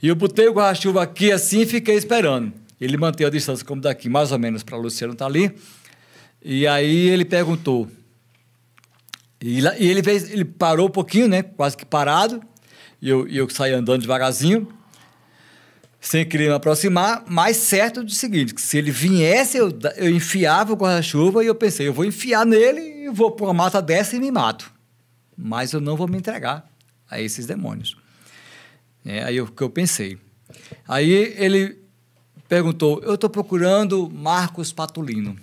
E eu botei o guarda-chuva aqui assim e fiquei esperando. Ele manteve a distância como daqui, mais ou menos, para o Luciano estar ali. E aí ele perguntou. E ele parou um pouquinho, né, quase que parado, e eu saí andando devagarzinho, sem querer me aproximar, mas certo do seguinte, que se ele viesse, eu enfiava o guarda-chuva, e eu pensei, eu vou enfiar nele e vou para uma mata dessa e me mato. Mas eu não vou me entregar a esses demônios. Aí o que eu pensei. Aí ele perguntou, eu estou procurando Marcos Patulino.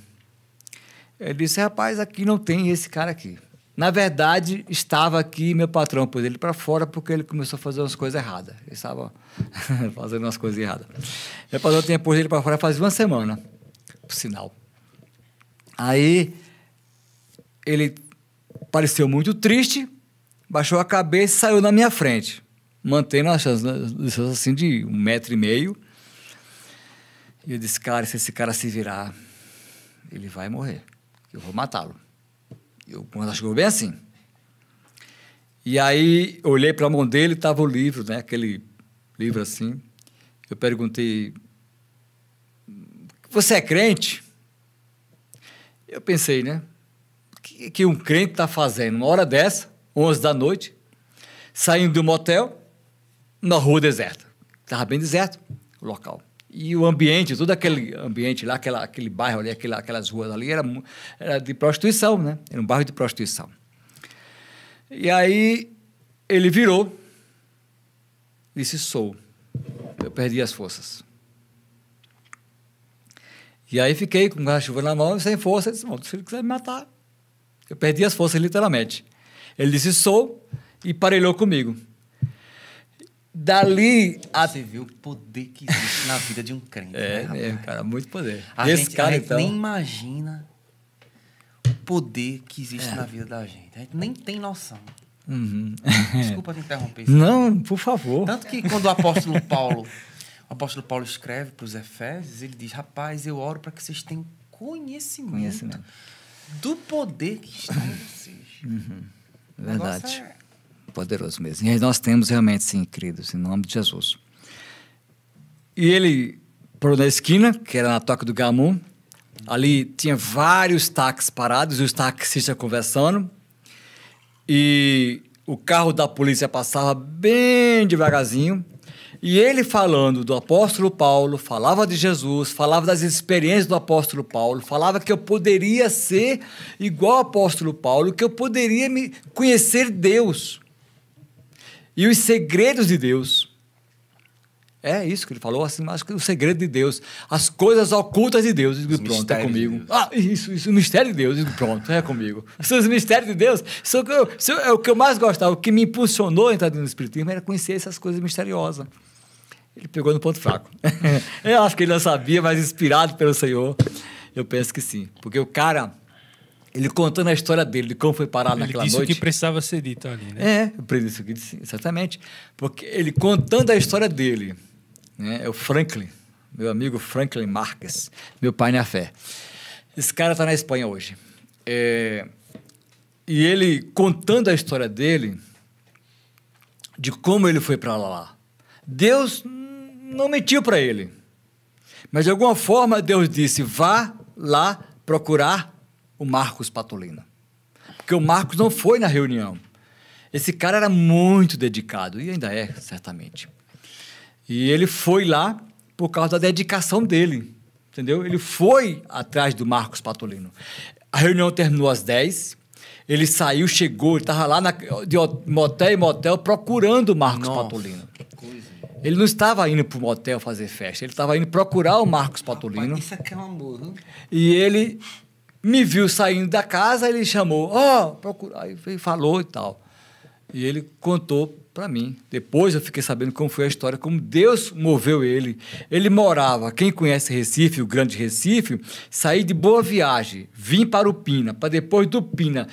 Ele disse, rapaz, aqui não tem esse cara aqui. Na verdade, estava aqui meu patrão pôs ele para fora porque ele começou a fazer umas coisas erradas. Ele estava fazendo umas coisas erradas. Meu patrão tinha pôs ele para fora faz uma semana, por sinal. Aí ele pareceu muito triste, baixou a cabeça e saiu na minha frente, mantendo a distância assim de 1,5 m. E eu disse, cara, se esse cara se virar, ele vai morrer. Eu vou matá-lo. Quando chegou bem assim. E aí, eu olhei para a mão dele, estava o livro, né? Aquele livro assim. Eu perguntei, você é crente? Eu pensei, né? O que um crente está fazendo? Uma hora dessa, 11 da noite, saindo de um motel, na rua deserta. Estava bem deserto o local. E o ambiente, todo aquele ambiente lá, aquele bairro ali, aquelas ruas ali, era de prostituição, né? Era um bairro de prostituição. E aí, ele virou, disse, sou. Eu perdi as forças. E aí fiquei com o guarda-chuva na mão, sem força, disse, se ele quiser me matar. Eu perdi as forças, literalmente. Ele disse, sou, e parelhou comigo. Dali... Você viu o poder que existe na vida de um crente, né, rapaz? Cara, muito poder. A gente nem imagina o poder que existe na vida da gente. A gente nem tem noção. Uhum. Desculpa te interromper. Não, por favor. Tanto que quando o apóstolo Paulo escreve para os Efésios, ele diz, rapaz, eu oro para que vocês tenham conhecimento do poder que está em vocês. Uhum. Verdade. Poderoso mesmo. E nós temos realmente, sim, queridos, em nome de Jesus. E ele parou na esquina, que era na Toca do Gamu. Ali tinha vários táxis parados e os taxistas conversando. E o carro da polícia passava bem devagarzinho. E ele falando do apóstolo Paulo, falava de Jesus, falava das experiências do apóstolo Paulo, falava que eu poderia ser igual ao apóstolo Paulo, que eu poderia me conhecer Deus. E os segredos de Deus. É isso que ele falou, assim, mas o segredo de Deus, as coisas ocultas de Deus. Digo, pronto, é comigo. De isso, o mistério de Deus. Digo, pronto, é comigo. Os mistérios de Deus é o que eu mais gostava, o que me impulsionou a entrar no Espiritismo era conhecer essas coisas misteriosas. Ele pegou no ponto fraco. Eu acho que ele não sabia, mas inspirado pelo Senhor, eu penso que sim. Porque o cara... Ele contando a história dele, de como foi parar naquela noite. Ele disse o que precisava ser dito ali, né? Isso que disse, exatamente. Porque ele contando a história dele, né? É o Franklin, meu amigo Franklin Marques, meu pai na fé. Esse cara está na Espanha hoje. E ele contando a história dele, de como ele foi para lá. Deus não mentiu para ele. Mas, de alguma forma, Deus disse, vá lá procurar o Marcos Patolino. Porque o Marcos não foi na reunião. Esse cara era muito dedicado, e ainda é, certamente. E ele foi lá por causa da dedicação dele, entendeu? Ele foi atrás do Marcos Patolino. A reunião terminou às 10, ele saiu, chegou, ele estava lá de motel em motel procurando o Marcos Patolino. Ele não estava indo para o motel fazer festa, ele estava indo procurar o Marcos Patolino. Isso aqui é um amor, hein? E ele... me viu saindo da casa, ele chamou, procura, aí falou e tal. E ele contou para mim. Depois eu fiquei sabendo como foi a história, como Deus moveu ele. Ele morava, quem conhece Recife, o Grande Recife, sair de Boa Viagem, vir para o Pina, para depois do Pina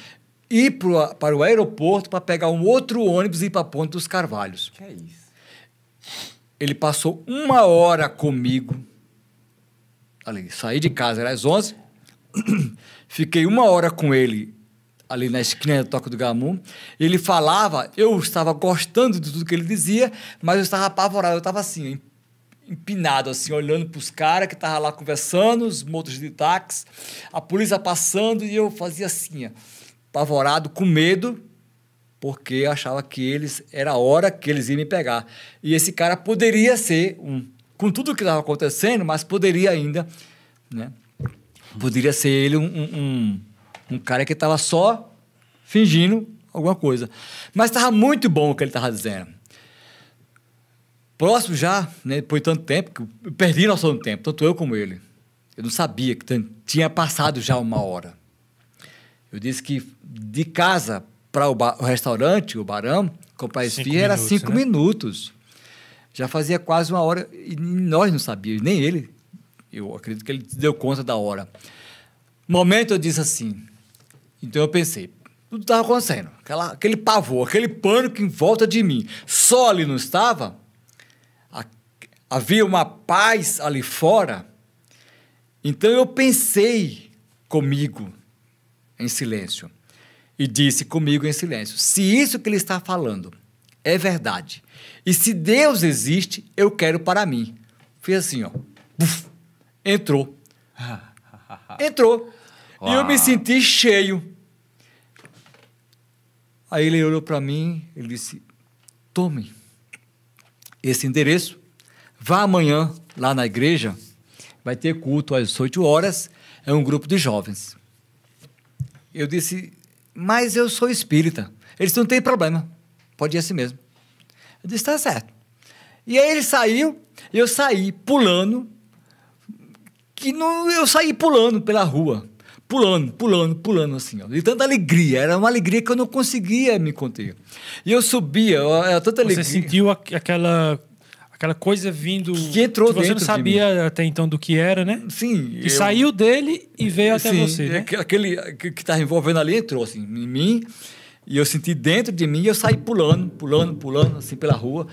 ir para o aeroporto para pegar um outro ônibus e ir para a Ponte dos Carvalhos. Que é isso? Ele passou 1 hora comigo, ali, saí de casa, era às 11, fiquei 1 hora com ele ali na esquina da Toca do Gamu. Ele falava, eu estava gostando de tudo que ele dizia, mas eu estava apavorado, eu estava assim, empinado, assim, olhando para os caras que estavam lá conversando, os motos de táxi, a polícia passando, e eu fazia assim, apavorado, com medo, porque eu achava que era a hora que eles iam me pegar. E esse cara poderia ser, com tudo o que estava acontecendo, mas poderia ainda, né? Poderia ser ele um cara que estava só fingindo alguma coisa. Mas estava muito bom o que ele estava dizendo. Próximo já, né, depois de tanto tempo, que eu perdi noção do tempo, tanto eu como ele. Eu não sabia que tinha passado já 1 hora. Eu disse que de casa para o restaurante, o Barão, comprar esfirra, era 5 minutos. Já fazia quase 1 hora e nós não sabíamos, nem ele. Eu acredito que ele deu conta da hora. No momento eu disse assim, então eu pensei, Tudo estava acontecendo. Aquele pavor, aquele pânico em volta de mim. Só ali não estava. Havia uma paz ali fora. Então eu pensei comigo em silêncio. E disse comigo em silêncio: se isso que ele está falando é verdade, e se Deus existe, eu quero para mim. Fiz assim, ó. Buf, entrou. Entrou. Uau. E eu me senti cheio. Aí ele olhou para mim, ele disse: tome esse endereço, vá amanhã lá na igreja, vai ter culto às 8 horas, é um grupo de jovens. Eu disse: mas eu sou espírita. Eles não tem problema, pode ir assim mesmo. Eu disse: tá certo. E aí ele saiu, eu saí pulando, eu saí pulando pela rua. Pulando, assim, ó, de tanta alegria. Era uma alegria que eu não conseguia me conter. E eu subia, era tanta alegria. Você sentiu aquela coisa vindo que entrou que você dentro não sabia até então do que era, né? Sim. Que saiu dele e veio até você, né? Aquele que estava envolvendo ali entrou, assim, em mim. E eu senti dentro de mim e eu saí pulando, assim, pela rua.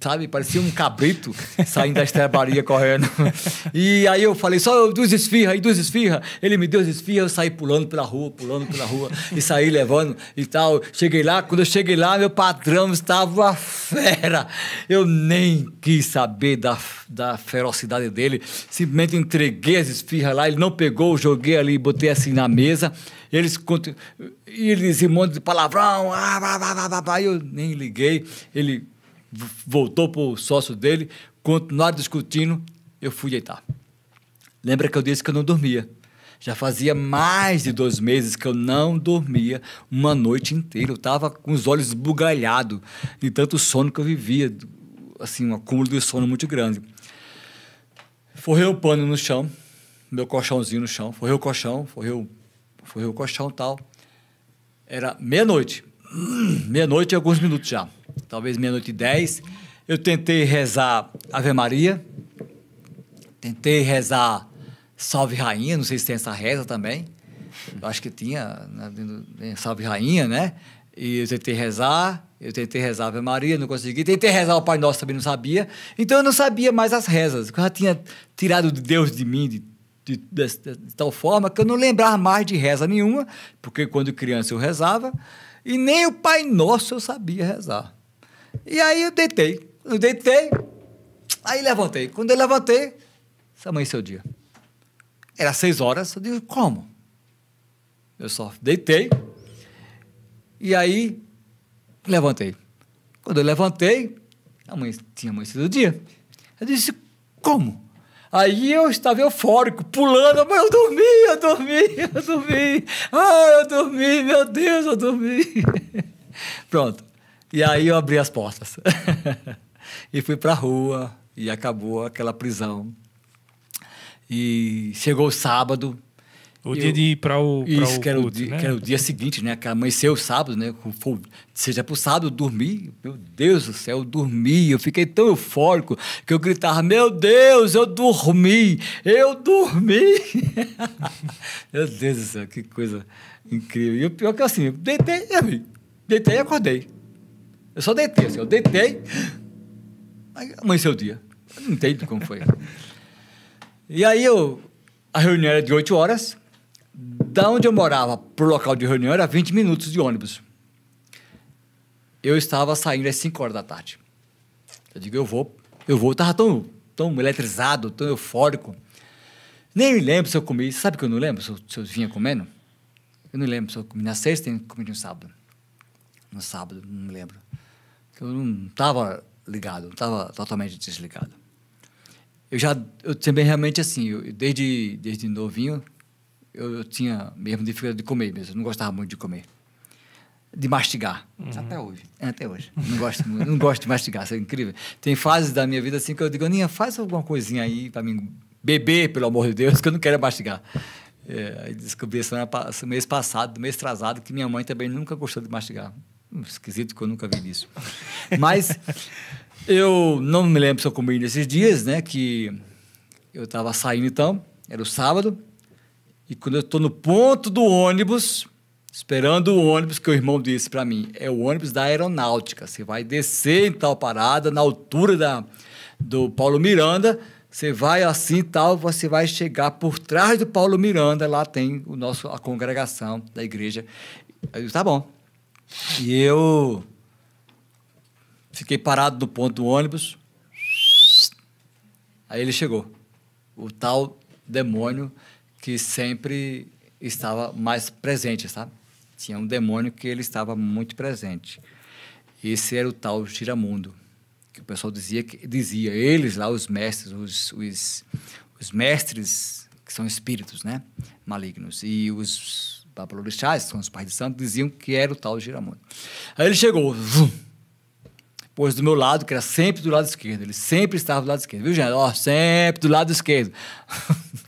Sabe, parecia um cabrito saindo da estrebaria correndo. E aí eu falei: só 2 esfirra. Ele me deu as esfirras, eu saí pulando pela rua, e saí levando e tal. Cheguei lá, quando eu cheguei lá, meu patrão estava uma fera. Eu nem quis saber da ferocidade dele, simplesmente entreguei as esfirras lá, ele não pegou, joguei ali, botei assim na mesa. E ele dizia um monte de palavrão, eu nem liguei. Ele voltou para o sócio dele, continuaram discutindo, eu fui deitar. Lembra que eu disse que eu não dormia? Já fazia mais de 2 meses que eu não dormia uma noite inteira. Eu estava com os olhos esbugalhados de tanto sono que eu vivia, assim, um acúmulo de sono muito grande. Forrei o pano no chão, meu colchãozinho no chão, forrei o colchão e tal. Era meia-noite e alguns minutos já. Talvez 00:10, eu tentei rezar Ave Maria, tentei rezar Salve Rainha, não sei se tem essa reza também, eu acho que tinha, né, Salve Rainha, né? E eu tentei rezar Ave Maria, não consegui, tentei rezar o Pai Nosso, também não sabia, então eu não sabia mais as rezas, eu já tinha tirado de Deus de mim, de tal forma que eu não lembrava mais de reza nenhuma, porque quando criança eu rezava, e nem o Pai Nosso eu sabia rezar. E aí eu deitei, aí levantei. Quando eu levantei, amanheceu o dia. Era 6 horas, eu digo: como? Eu só deitei, e aí levantei. Quando eu levantei, tinha amanhecido o dia. Eu disse: como? Aí eu estava eufórico, pulando, mas eu dormi. Eu dormi, meu Deus, eu dormi. Pronto. E aí eu abri as portas. E fui para a rua, e acabou aquela prisão. E chegou o sábado. O dia de ir para o isso, que era culto, que né? era o dia seguinte, né? Que amanheceu o sábado, né? Seja para o sábado, eu dormi. Meu Deus do céu, eu dormi. Eu fiquei tão eufórico que eu gritava: meu Deus, eu dormi! Meu Deus do céu, que coisa incrível. E o pior é que assim, eu deitei e acordei. Eu só deitei, assim, aí amanheceu o dia. Eu não entendo como foi. E aí a reunião era de 8 horas. Da onde eu morava para o local de reunião era 20 minutos de ônibus. Eu estava saindo às 5 horas da tarde. Eu digo: eu vou. Eu estava tão eletrizado, tão eufórico. Nem me lembro se eu comi. Sabe que eu não lembro se eu vinha comendo? Eu não lembro se eu comi na sexta e comi no sábado. No sábado, não me lembro. Eu não estava ligado, não estava totalmente desligado. Eu também realmente assim, desde novinho, eu tinha mesmo dificuldade de comer mesmo. Eu não gostava muito de comer. De mastigar. Até hoje. Até hoje. Não gosto de mastigar, isso é incrível. Tem fases da minha vida assim que eu digo: Aninha, faz alguma coisinha aí para mim beber, pelo amor de Deus, que eu não quero mastigar. Aí descobri mês passado, mês atrasado, que minha mãe também nunca gostou de mastigar. Esquisito que eu nunca vi isso. Mas eu não me lembro se eu comi nesses dias, né? Que eu estava saindo então, era o sábado, e quando eu estou no ponto do ônibus, esperando o ônibus que o irmão disse para mim. É o ônibus da aeronáutica. Você vai descer em tal parada, na altura do Paulo Miranda, você vai assim tal, você vai chegar por trás do Paulo Miranda, lá tem a congregação da igreja. Eu disse, tá bom. E eu fiquei parado no ponto do ônibus. Aí ele chegou. O tal demônio que sempre estava mais presente, sabe? Tinha um demônio que ele estava muito presente. Esse era o tal Giramundo, que o pessoal dizia eles lá, os mestres, os mestres que são espíritos, né? Malignos, e os babalorixás, que são os pais de santo, diziam que era o tal Giramundo. Aí ele chegou, pôs do meu lado, que era sempre do lado esquerdo. Ele sempre estava do lado esquerdo. Viu, gente? Ó, sempre do lado esquerdo.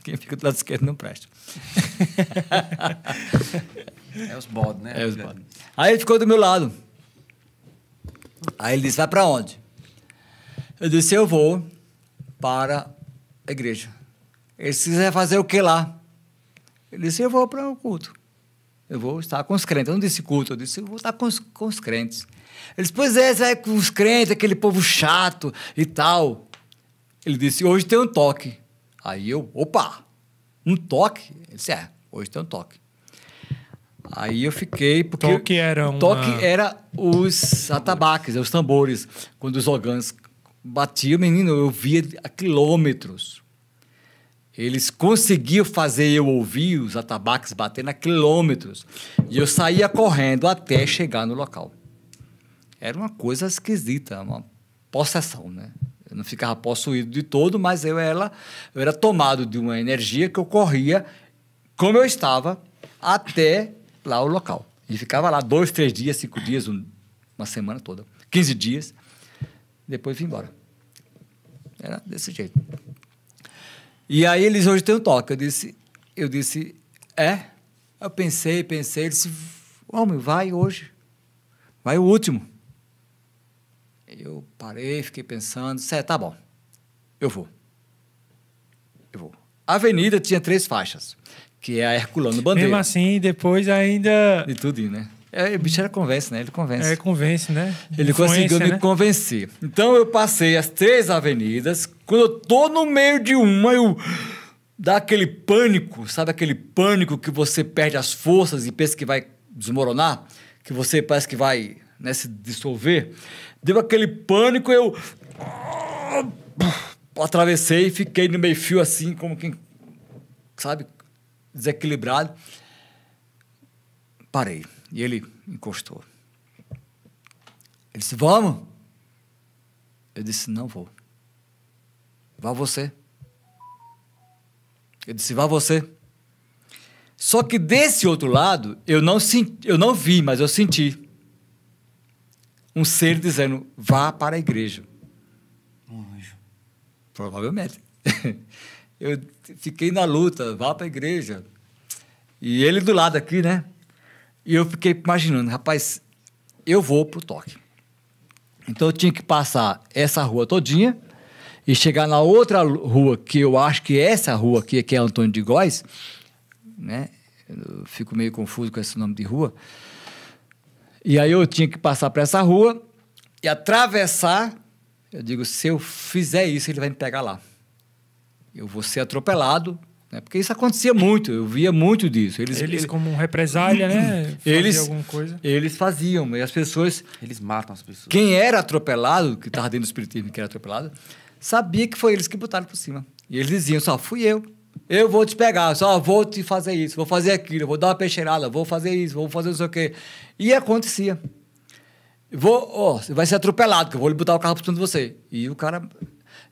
Quem fica do lado esquerdo não presta. É os bodes, né? É os bodes. Aí ele ficou do meu lado. Aí ele disse, vai para onde? Eu disse, eu vou para a igreja. Ele disse, você vai fazer o que lá? Ele disse, eu vou para o culto. Eu vou estar com os crentes. Eu não disse culto, eu disse, eu vou estar com os crentes. Ele disse, pois é, você vai com os crentes, aquele povo chato e tal. Ele disse, hoje tem um toque. Aí eu, opa, um toque? Ele disse, hoje tem um toque. Aí eu fiquei, porque toque era os atabaques, os tambores. Quando os órgãos batiam, menino, eu via a quilômetros. Eles conseguiam fazer eu ouvir os atabaques batendo a quilômetros. E eu saía correndo até chegar no local. Era uma coisa esquisita, uma possessão, né? Eu não ficava possuído de todo, mas eu era tomado de uma energia que eu corria, como eu estava, até lá o local. E ficava lá 2, 3 dias, 5 dias, uma semana toda, 15 dias, depois vim embora. Era desse jeito. E aí eles hoje têm um toque. Eu disse, Eu pensei, ele disse, homem, vai hoje. Vai o último. Eu parei, fiquei pensando, tá bom, eu vou. A avenida tinha 3 faixas, que é a Herculano Bandeira. Mesmo assim, depois ainda... De tudinho, né? O bicho era convence, né? Ele convence. Convence, né? Ele conseguiu me convencer. Então, eu passei as 3 avenidas. Quando eu tô no meio de uma, dá aquele pânico, sabe aquele pânico que você perde as forças e pensa que vai desmoronar? Que você parece que vai, né, se dissolver? Deu aquele pânico, eu atravessei e fiquei no meio fio assim, como quem, sabe, desequilibrado. Parei. E ele encostou. Ele disse, vamos? Eu disse, não vou. Vá você. Eu disse, vá você. Só que desse outro lado, eu não vi, mas eu senti um ser dizendo, vá para a igreja. Um anjo. Provavelmente. Eu fiquei na luta, vá para a igreja. E ele do lado aqui, né? E eu fiquei imaginando, rapaz, eu vou pro toque. Então eu tinha que passar essa rua todinha e chegar na outra rua, que eu acho que é essa rua aqui, que é Antônio de Góes, né? Eu fico meio confuso com esse nome de rua. E aí eu tinha que passar para essa rua e atravessar. Eu digo, se eu fizer isso, ele vai me pegar lá. Eu vou ser atropelado, né? Porque isso acontecia muito, eu via muito disso. Eles como represália, né? Faziam alguma coisa. Eles faziam, e as pessoas... Eles matam as pessoas. Quem era atropelado, que estava dentro do espiritismo, que era atropelado, sabia que foi eles que botaram por cima. E eles diziam, só fui eu. Eu vou te pegar, só vou te fazer isso, vou fazer aquilo, vou dar uma peixeirada, vou fazer isso, vou fazer não sei o quê. E acontecia. Você vai ser atropelado, que eu vou botar o carro por cima de você. E o cara...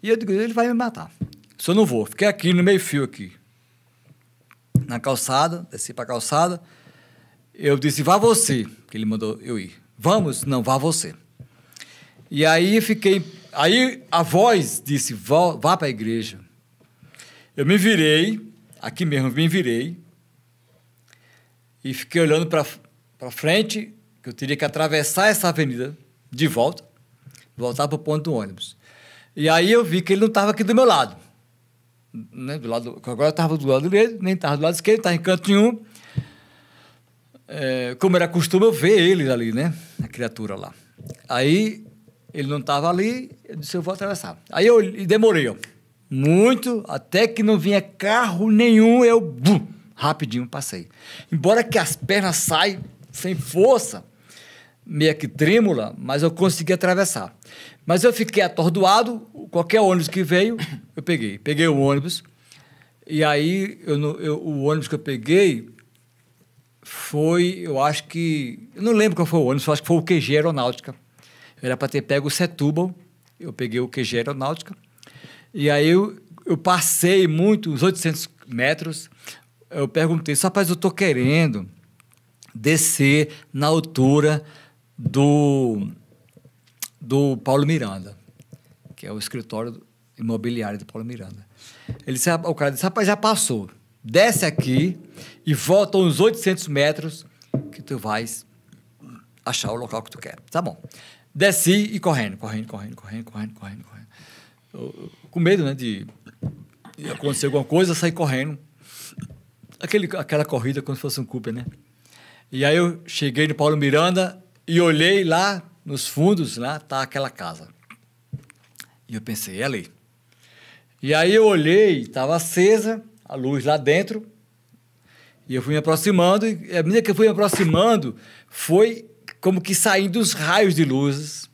E eu digo, ele vai me matar. Se eu não vou, fiquei aqui no meio fio aqui. Na calçada, desci para a calçada. Eu disse, vá você, que ele mandou eu ir. Vamos? Não, vá você. E aí fiquei... Aí a voz disse, vá para a igreja. Eu me virei, aqui mesmo, me virei, e fiquei olhando para frente, que eu teria que atravessar essa avenida de volta, voltar para o ponto do ônibus. E aí eu vi que ele não estava aqui do meu lado. Né? Agora eu estava do lado direito, nem estava do lado esquerdo, estava em canto nenhum. como era costume, eu ver ele ali, né? A criatura lá. Aí, ele não estava ali, eu disse, eu vou atravessar. Aí e demorei, ó, muito, até que não vinha carro nenhum, eu, rapidinho, passei. Embora que as pernas saem sem força, meio que trêmula, mas eu consegui atravessar. Mas eu fiquei atordoado, qualquer ônibus que veio, eu peguei. Peguei o ônibus, e aí o ônibus que eu peguei foi, eu acho que... Eu não lembro qual foi o ônibus, eu acho que foi o QG Aeronáutica. Era para ter pego o Setúbal, eu peguei o QG Aeronáutica, e aí eu passei muito, uns 800 metros, eu perguntei, rapaz, eu estou querendo descer na altura do Paulo Miranda, que é o escritório imobiliário do Paulo Miranda. O cara disse, rapaz, já passou, desce aqui e volta uns 800 metros que tu vais achar o local que tu quer. Tá bom. Desci e correndo. Com medo, né, de acontecer alguma coisa, sair correndo. Aquela corrida como se fosse um Cooper, né? E aí eu cheguei no Paulo Miranda e olhei lá nos fundos, lá tá aquela casa. E eu pensei, é ali. E aí eu olhei, estava acesa a luz lá dentro, e eu fui me aproximando, e à medida que eu fui me aproximando, foi como que saindo os raios de luzes.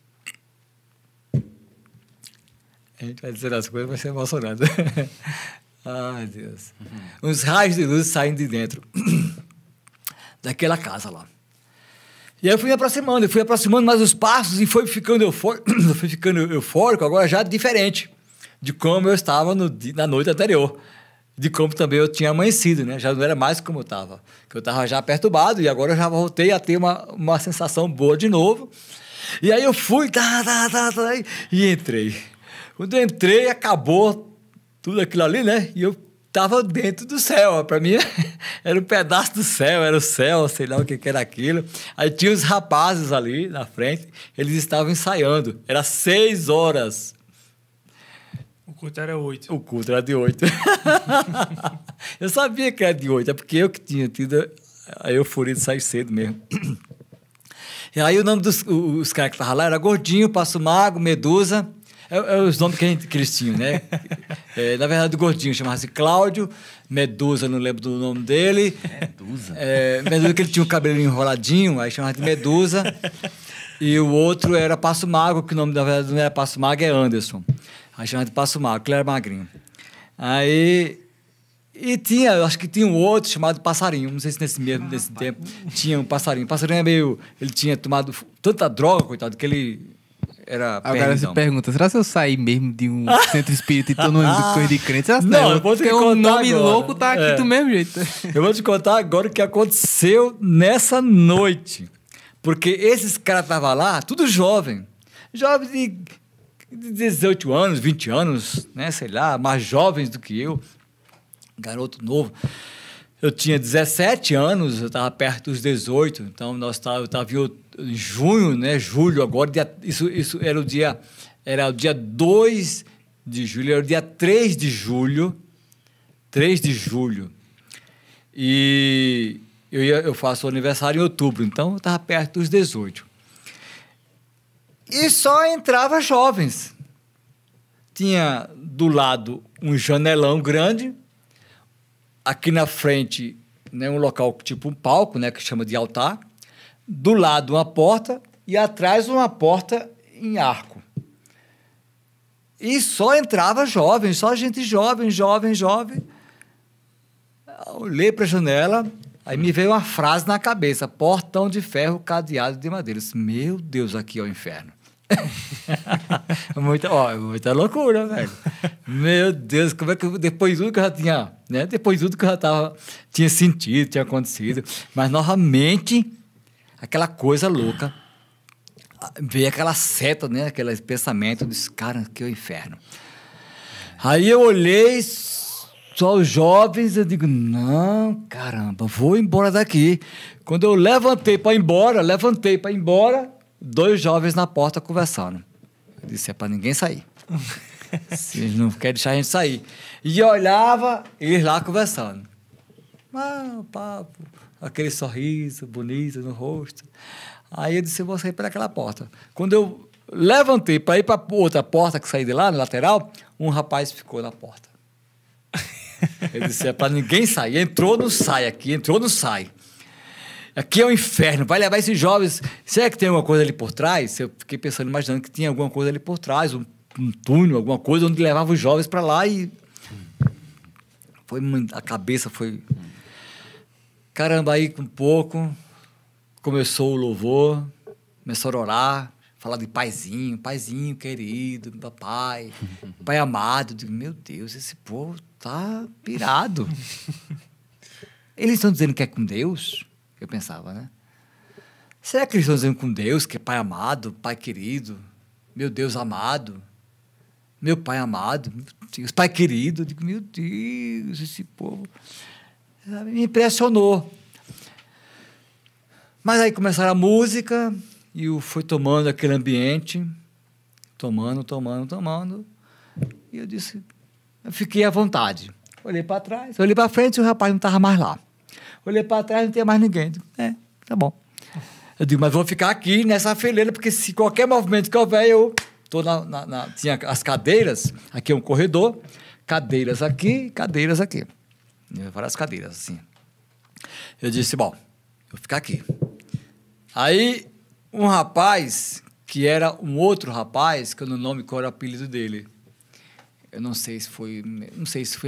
A gente vai dizer as coisas, vai ser emocionado. Ai, Deus. Uns raios de luz saindo de dentro daquela casa lá. E aí eu fui me aproximando mais os passos e fui ficando eufórico, agora já diferente de como eu estava na noite anterior, de como também eu tinha amanhecido, né? Já não era mais como eu estava, que eu estava já perturbado e agora eu já voltei a ter uma sensação boa de novo. E aí eu fui, e entrei. Quando eu entrei, acabou tudo aquilo ali, né? E eu estava dentro do céu. Para mim, era um pedaço do céu, era o céu, sei lá o que era aquilo. Aí tinha os rapazes ali na frente, eles estavam ensaiando. Era 6 horas. O culto era 8. O culto era de 8. Eu sabia que era de 8, é porque eu que tinha tido a euforia de sair cedo mesmo. E aí o nome dos caras que estavam lá era Gordinho, Passo Mago, Medusa. É os nomes que eles tinham, né? Na verdade, o Gordinho chamava-se Cláudio, Medusa, não lembro do nome dele. Medusa? Medusa, que ele tinha um cabelo enroladinho, aí chamava de Medusa. E o outro era Passo Mago, que o nome, na verdade, não era Passo Mago, é Anderson. Aí chamava de Passo Mago, que ele era magrinho. Aí... E acho que tinha um outro chamado Passarinho, não sei se nesse tempo tinha um Passarinho. O Passarinho é meio... Ele tinha tomado tanta droga, coitado, que ele... Era agora você pergunta, será que eu saí mesmo de um centro espírita e tô num coisa de crente? Será que não, eu vou te contar um nome agora. Louco tá aqui do mesmo jeito. Eu vou te contar agora o que aconteceu nessa noite. Porque esses caras estavam lá, tudo jovem. Jovens de 18 anos, 20 anos, né, sei lá, mais jovens do que eu. Garoto novo. Eu tinha 17 anos, eu estava perto dos 18, então eu estava em junho, né, julho agora, isso era o dia 2 de julho, era o dia 3 de julho, e eu faço o aniversário em outubro, então eu estava perto dos 18. E só entrava jovens. Tinha do lado um janelão grande, aqui na frente, né, um local tipo um palco, né, que chama de altar. Do lado uma porta e atrás uma porta em arco. E só entrava jovem, só gente jovem. Eu olhei para a janela, aí me veio uma frase na cabeça: portão de ferro, cadeado de madeira. Eu disse, meu Deus, aqui é o inferno. Muita loucura, velho. Meu Deus, como é que depois de tudo que eu já tinha, né? Depois de tudo que eu já tinha sentido, tinha acontecido, mas novamente aquela coisa louca, veio aquela seta, né? Aquele pensamento, eu disse, cara, que é o inferno. Aí eu olhei só os jovens, eu digo, não, caramba, vou embora daqui. Quando eu levantei para ir embora, 2 jovens na porta conversando. Eu disse, é para ninguém sair. Vocês não querem deixar a gente sair. E eu olhava, eles lá conversando. papo, aquele sorriso bonito no rosto. Aí eu disse, eu vou sair pelaquela porta. Quando eu levantei para ir para outra porta que saí de lá, na lateral, um rapaz ficou na porta. Ele disse, é para ninguém sair. Entrou, não sai aqui. Entrou, não sai. Aqui é o inferno. Vai levar esses jovens. Será que tem alguma coisa ali por trás? Eu fiquei pensando, imaginando que tinha alguma coisa ali por trás, um túnel, alguma coisa onde levava os jovens para lá e... a cabeça foi... Caramba, aí com pouco começou o louvor, começou a orar, falar de paizinho querido, papai, pai amado. Eu digo, meu Deus, esse povo tá pirado. Eles estão dizendo que é com Deus? Eu pensava, né? Será que eles estão dizendo com Deus que é pai amado, pai querido, meu Deus amado, meu pai amado, meu Deus, pai querido? Eu digo, meu Deus, esse povo... Me impressionou. Mas aí começaram a música e eu fui tomando aquele ambiente, tomando. E eu disse, eu fiquei à vontade. Olhei para trás, olhei para frente e o rapaz não estava mais lá. Olhei para trás, não tinha mais ninguém. Eu digo, tá bom. Eu digo, mas vou ficar aqui nessa fileira, porque se qualquer movimento que houver, eu estou tinha as cadeiras, aqui é um corredor, cadeiras aqui. Várias cadeiras, assim. Eu disse, bom, vou ficar aqui. Aí, um rapaz, que era um outro rapaz, que eu não nome qual era o apelido dele. Eu não sei se foi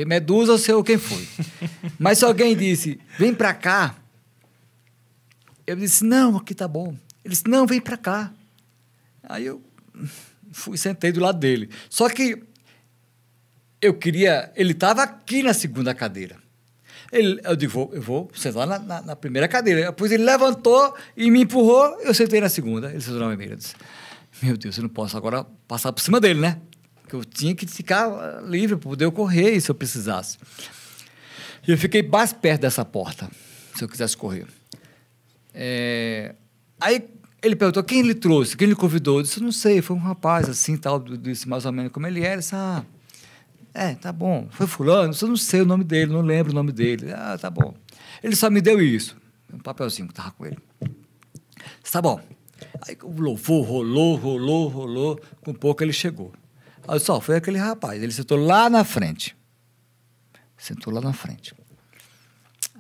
Medusa ou sei quem foi. Mas se alguém disse, vem pra cá, eu disse, não, aqui tá bom. Ele disse, não, vem pra cá. Aí eu sentei do lado dele. Só que ele estava aqui na segunda cadeira. Eu digo, eu vou sentar na primeira cadeira. Depois ele levantou e me empurrou, eu sentei na segunda. Ele sentou na primeira. Eu disse, meu Deus, eu não posso agora passar por cima dele, né? Porque eu tinha que ficar livre para poder correr se eu precisasse. E eu fiquei mais perto dessa porta, se eu quisesse correr. Aí ele perguntou, quem ele trouxe? Quem ele convidou? Eu disse, não sei, foi um rapaz assim, tal, disse mais ou menos como ele era. Eu disse, tá bom. Foi fulano, eu não sei o nome dele, não lembro o nome dele. Tá bom. Ele só me deu isso. Um papelzinho que estava com ele. Tá bom. Aí o louvor rolou. Com pouco ele chegou. Aí só foi aquele rapaz. Ele sentou lá na frente.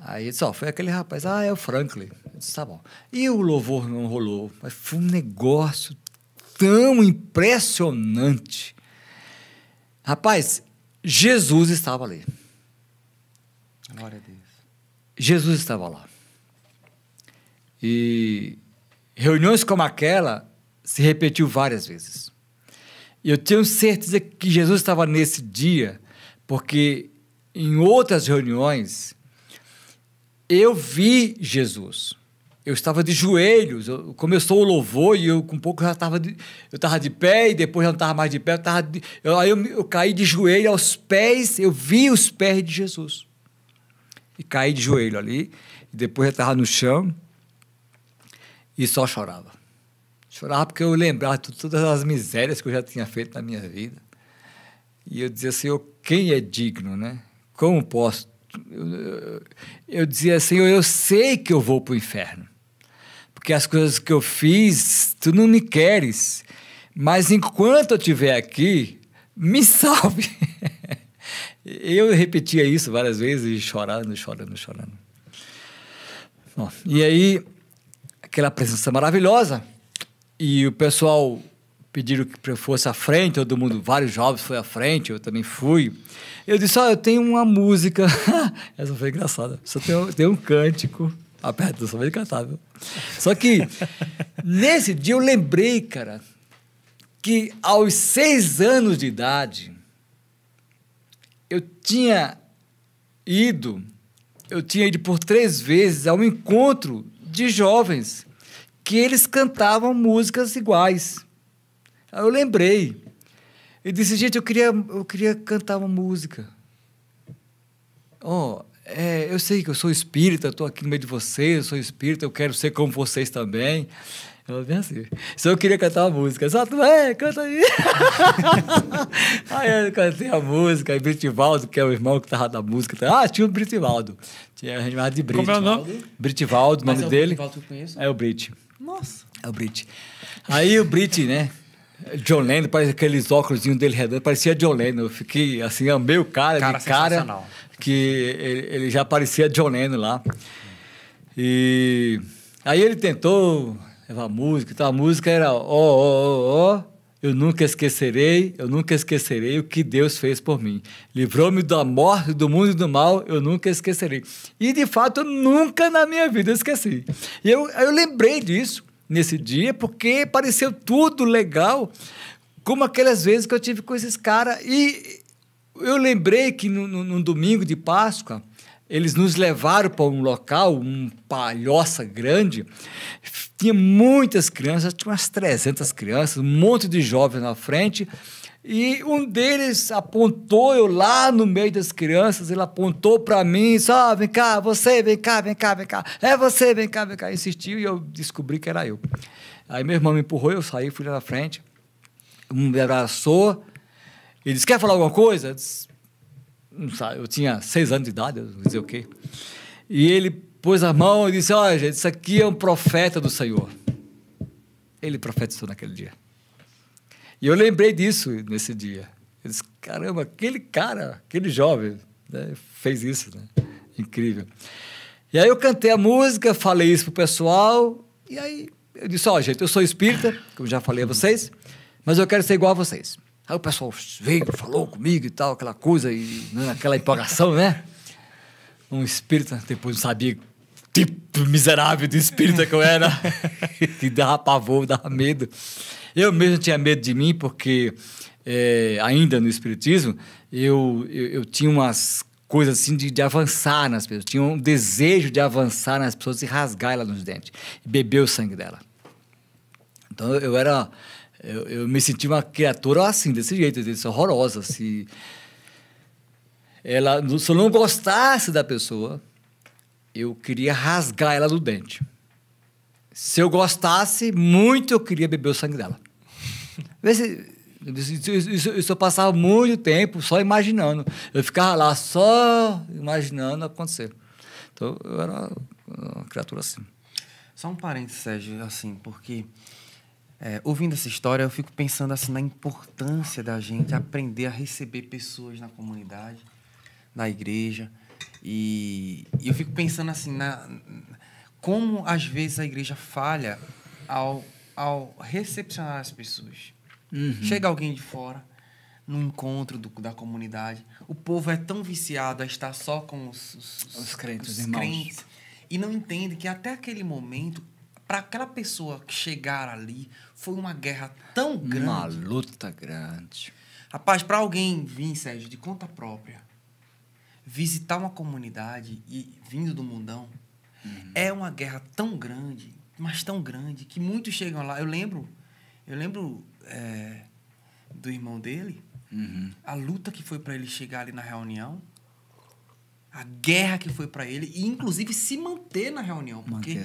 Aí só foi aquele rapaz. É o Franklin. Eu disse, tá bom. E o louvor não rolou. Mas foi um negócio tão impressionante. Rapaz, Jesus estava ali. Glória a Deus. Jesus estava lá. E reuniões como aquela se repetiu várias vezes. E eu tenho certeza que Jesus estava nesse dia, porque em outras reuniões eu vi Jesus. Eu estava de joelhos, começou o louvor e eu com pouco já estava de pé e depois já não estava mais de pé. Eu caí de joelho aos pés, eu vi os pés de Jesus. E caí de joelho ali, e depois eu estava no chão e só chorava. Chorava porque eu lembrava de todas as misérias que eu já tinha feito na minha vida. E eu dizia, Senhor, quem é digno, né? Como posso? Eu dizia, Senhor, eu sei que eu vou para o inferno. Porque as coisas que eu fiz, tu não me queres. Mas enquanto eu estiver aqui, me salve. Eu repetia isso várias vezes, chorando. Bom, e aí, aquela presença maravilhosa, e o pessoal pediram que eu fosse à frente, todo mundo, vários jovens foram à frente, eu também fui. Eu disse, eu tenho uma música, essa foi engraçada, só tenho um cântico, aperto, só vai cantar, viu? Só que, nesse dia eu lembrei, cara, que aos 6 anos de idade, eu tinha ido por 3 vezes a um encontro de jovens que eles cantavam músicas iguais. Aí eu lembrei. Eu disse, gente, eu queria cantar uma música. Eu sei que eu sou espírita, estou aqui no meio de vocês, eu sou espírita, eu quero ser como vocês também. Ela bem assim. Só eu queria cantar uma música. Só tu, canta aí. Aí eu cantei a música. Aí Britivaldo, que é o irmão que tava da música. tinha o Britivaldo. Tinha a gente chamava de Brit. Como é o nome? Britivaldo, o nome dele. Britivaldo que eu conheço? É o Brit. Nossa. É o Brit. Aí o Brit, né? John Lennon, parece aqueles óculos dele redondo, parecia John Lennon. Eu fiquei assim, amei o cara de cara, que ele já parecia John Lennon lá. E aí ele tentou levar a música, então a música era eu nunca esquecerei o que Deus fez por mim. Livrou-me da morte, do mundo e do mal, eu nunca esquecerei. E, de fato, eu nunca na minha vida esqueci. E eu lembrei disso nesse dia, porque pareceu tudo legal, como aquelas vezes que eu tive com esses caras. E eu lembrei que num domingo de Páscoa, eles nos levaram para um local, palhoça grande, tinha muitas crianças, tinha umas 300 crianças, um monte de jovens na frente, e um deles apontou, eu lá no meio das crianças, ele apontou para mim, disse, vem cá, você, vem cá, é você, vem cá, insistiu, e eu descobri que era eu. Aí meu irmão me empurrou, eu saí, fui lá na frente, me abraçou, ele disse, quer falar alguma coisa? Eu disse, não sabe, eu tinha 6 anos de idade, eu não dizer o quê. E ele pôs a mão e disse, gente, isso aqui é um profeta do Senhor. Ele profetizou naquele dia. E eu lembrei disso nesse dia. Eu disse, caramba, aquele cara, aquele jovem, né, fez isso, né? Incrível. E aí eu cantei a música, falei isso pro pessoal, e aí eu disse, gente, eu sou espírita, como já falei a vocês, mas eu quero ser igual a vocês. Aí o pessoal veio, falou comigo e tal, aquela coisa, e aquela empolgação, né? Um espírita, depois não sabia tipo miserável de espírita que eu era, que dava pavor, dava medo. Eu mesmo tinha medo de mim, porque ainda no espiritismo, eu tinha umas coisas assim de avançar nas pessoas, tinha um desejo de avançar nas pessoas e rasgar ela nos dentes, e beber o sangue dela. Então eu me senti uma criatura assim, desse jeito, horrorosa. Se eu não gostasse da pessoa, eu queria rasgar ela do dente. Se eu gostasse muito, eu queria beber o sangue dela. Isso eu passava muito tempo só imaginando. Eu ficava lá só imaginando acontecer. Então, eu era uma criatura assim. Só um parênteses, Sérgio, assim, porque... ouvindo essa história, eu fico pensando assim, na importância da gente aprender a receber pessoas na comunidade, na igreja. E eu fico pensando assim, como às vezes a igreja falha ao recepcionar as pessoas. Uhum. Chega alguém de fora, no encontro da comunidade. O povo é tão viciado a estar só com os crentes, os crentes, e não entende que até aquele momento, para aquela pessoa que chegar ali, foi uma guerra tão grande. Uma luta grande. Rapaz, para alguém vir, Sérgio, de conta própria, visitar uma comunidade e vindo do mundão, é uma guerra tão grande, mas tão grande, que muitos chegam lá. Eu lembro do irmão dele, a luta que foi para ele chegar ali na reunião, a guerra que foi para ele, e inclusive se manter na reunião, porque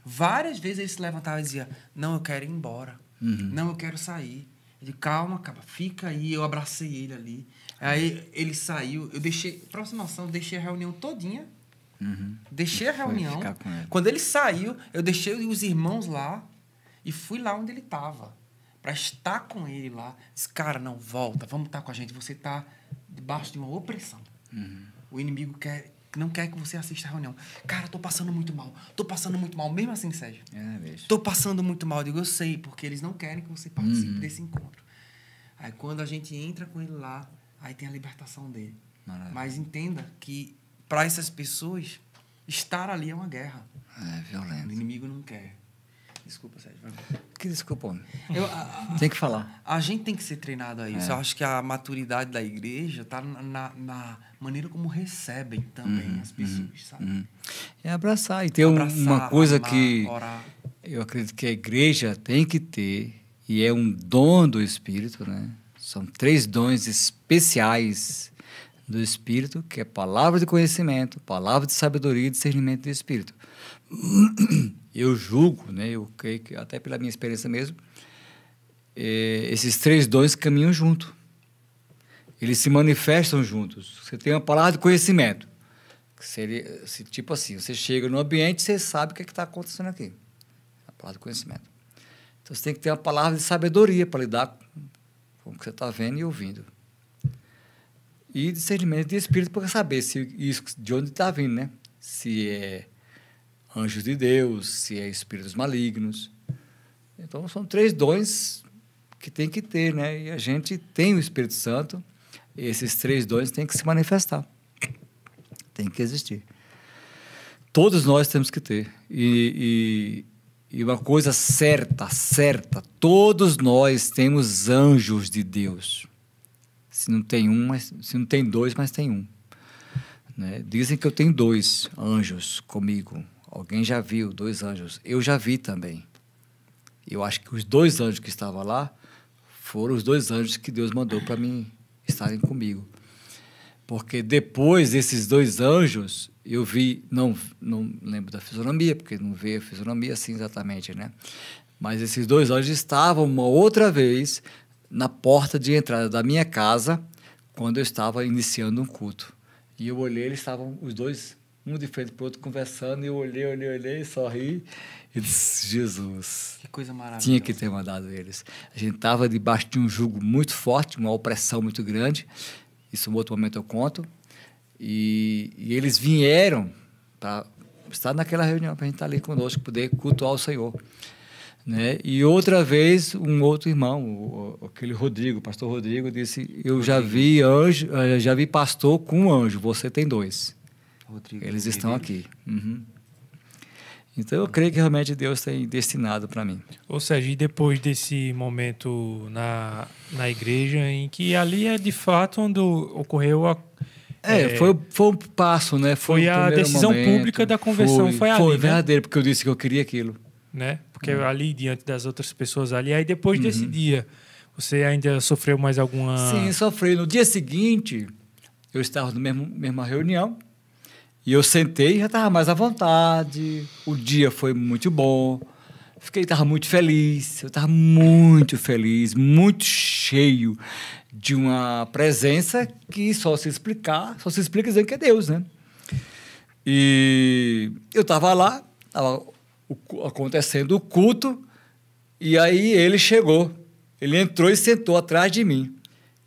várias vezes ele se levantava e dizia, não, eu quero ir embora, não, eu quero sair. Ele, calma, cara, fica aí. Eu abracei ele ali. Aí ele saiu, eu deixei, pra você ter noção, eu deixei a reunião todinha, deixei a reunião. Quando ele saiu, eu deixei os irmãos lá e fui lá onde ele estava, para estar com ele lá. Disse, cara, não, volta, vamos estar com a gente, você está debaixo de uma opressão. O inimigo não quer que você assista a reunião. Cara, tô passando muito mal, mesmo assim, Sérgio. Tô passando muito mal. Eu digo, eu sei, porque eles não querem que você participe desse encontro. Aí quando a gente entra com ele lá, aí tem a libertação dele. Maravilha. Mas entenda que para essas pessoas, estar ali é uma guerra. É violento. O inimigo não quer. Desculpa, Sérgio. Que desculpa, homem. Tem que falar. A gente tem que ser treinado a isso. Eu acho que a maturidade da igreja está na maneira como recebem também as pessoas, sabe? É abraçar. E tem uma coisa que eu acredito que a igreja tem que ter, e é um dom do Espírito, né? São 3 dons especiais do Espírito, que é palavra de conhecimento, palavra de sabedoria e discernimento do Espírito. eu julgo, né, eu creio que até pela minha experiência mesmo, esses 3 dons caminham junto. Eles se manifestam juntos. Você tem uma palavra de conhecimento. Que seria, tipo assim, você chega no ambiente e você sabe o que está acontecendo aqui. A palavra de conhecimento. Então, você tem que ter uma palavra de sabedoria para lidar com o que você está vendo e ouvindo. E discernimento de espírito para saber se isso, de onde está vindo, né? Se é anjos de Deus, se é espíritos malignos. Então, são 3 dons que tem que ter, né? E a gente tem o Espírito Santo, e esses 3 dons têm que se manifestar. Tem que existir. Todos nós temos que ter. E uma coisa certa, todos nós temos anjos de Deus. Se não tem 2, mas tem 1. Né? Dizem que eu tenho 2 anjos comigo. Alguém já viu 2 anjos? Eu já vi também. Eu acho que os 2 anjos que estavam lá foram os 2 anjos que Deus mandou para mim estarem comigo. Porque depois desses 2 anjos, eu vi, não lembro da fisionomia, porque não veio a fisionomia assim exatamente, né? Mas esses 2 anjos estavam uma outra vez na porta de entrada da minha casa, quando eu estava iniciando um culto. E eu olhei, eles estavam os 2, um de frente para o outro, conversando, e eu olhei, sorri, e disse, Jesus, que coisa maravilhosa. Tinha que ter mandado eles. A gente estava debaixo de um jugo muito forte, uma opressão muito grande, isso em outro momento eu conto, e eles vieram para estar naquela reunião, para a gente estar ali conosco, poder cultuar o Senhor. Né? E outra vez, um outro irmão, aquele Rodrigo, o pastor Rodrigo, disse, eu já vi pastor com um anjo, você tem 2. Rodrigo, eles estão aqui. Uhum. Então, eu creio que realmente Deus tem destinado para mim. Ou seja, e depois desse momento na igreja, em que ali é de fato onde ocorreu a... Foi um passo, né? Foi a decisão pública da conversão, foi ali, Foi né? verdadeiro, porque eu disse que eu queria aquilo. Né? Porque ali, diante das outras pessoas ali, aí depois desse dia, você ainda sofreu mais alguma... Sim, sofri. No dia seguinte, eu estava na mesma reunião, e eu sentei e já estava mais à vontade, o dia foi muito bom, estava muito feliz, eu estava muito feliz, muito cheio de uma presença que só se explica dizendo que é Deus, né? E eu estava lá, estava acontecendo o culto, e aí ele chegou, ele entrou e sentou atrás de mim,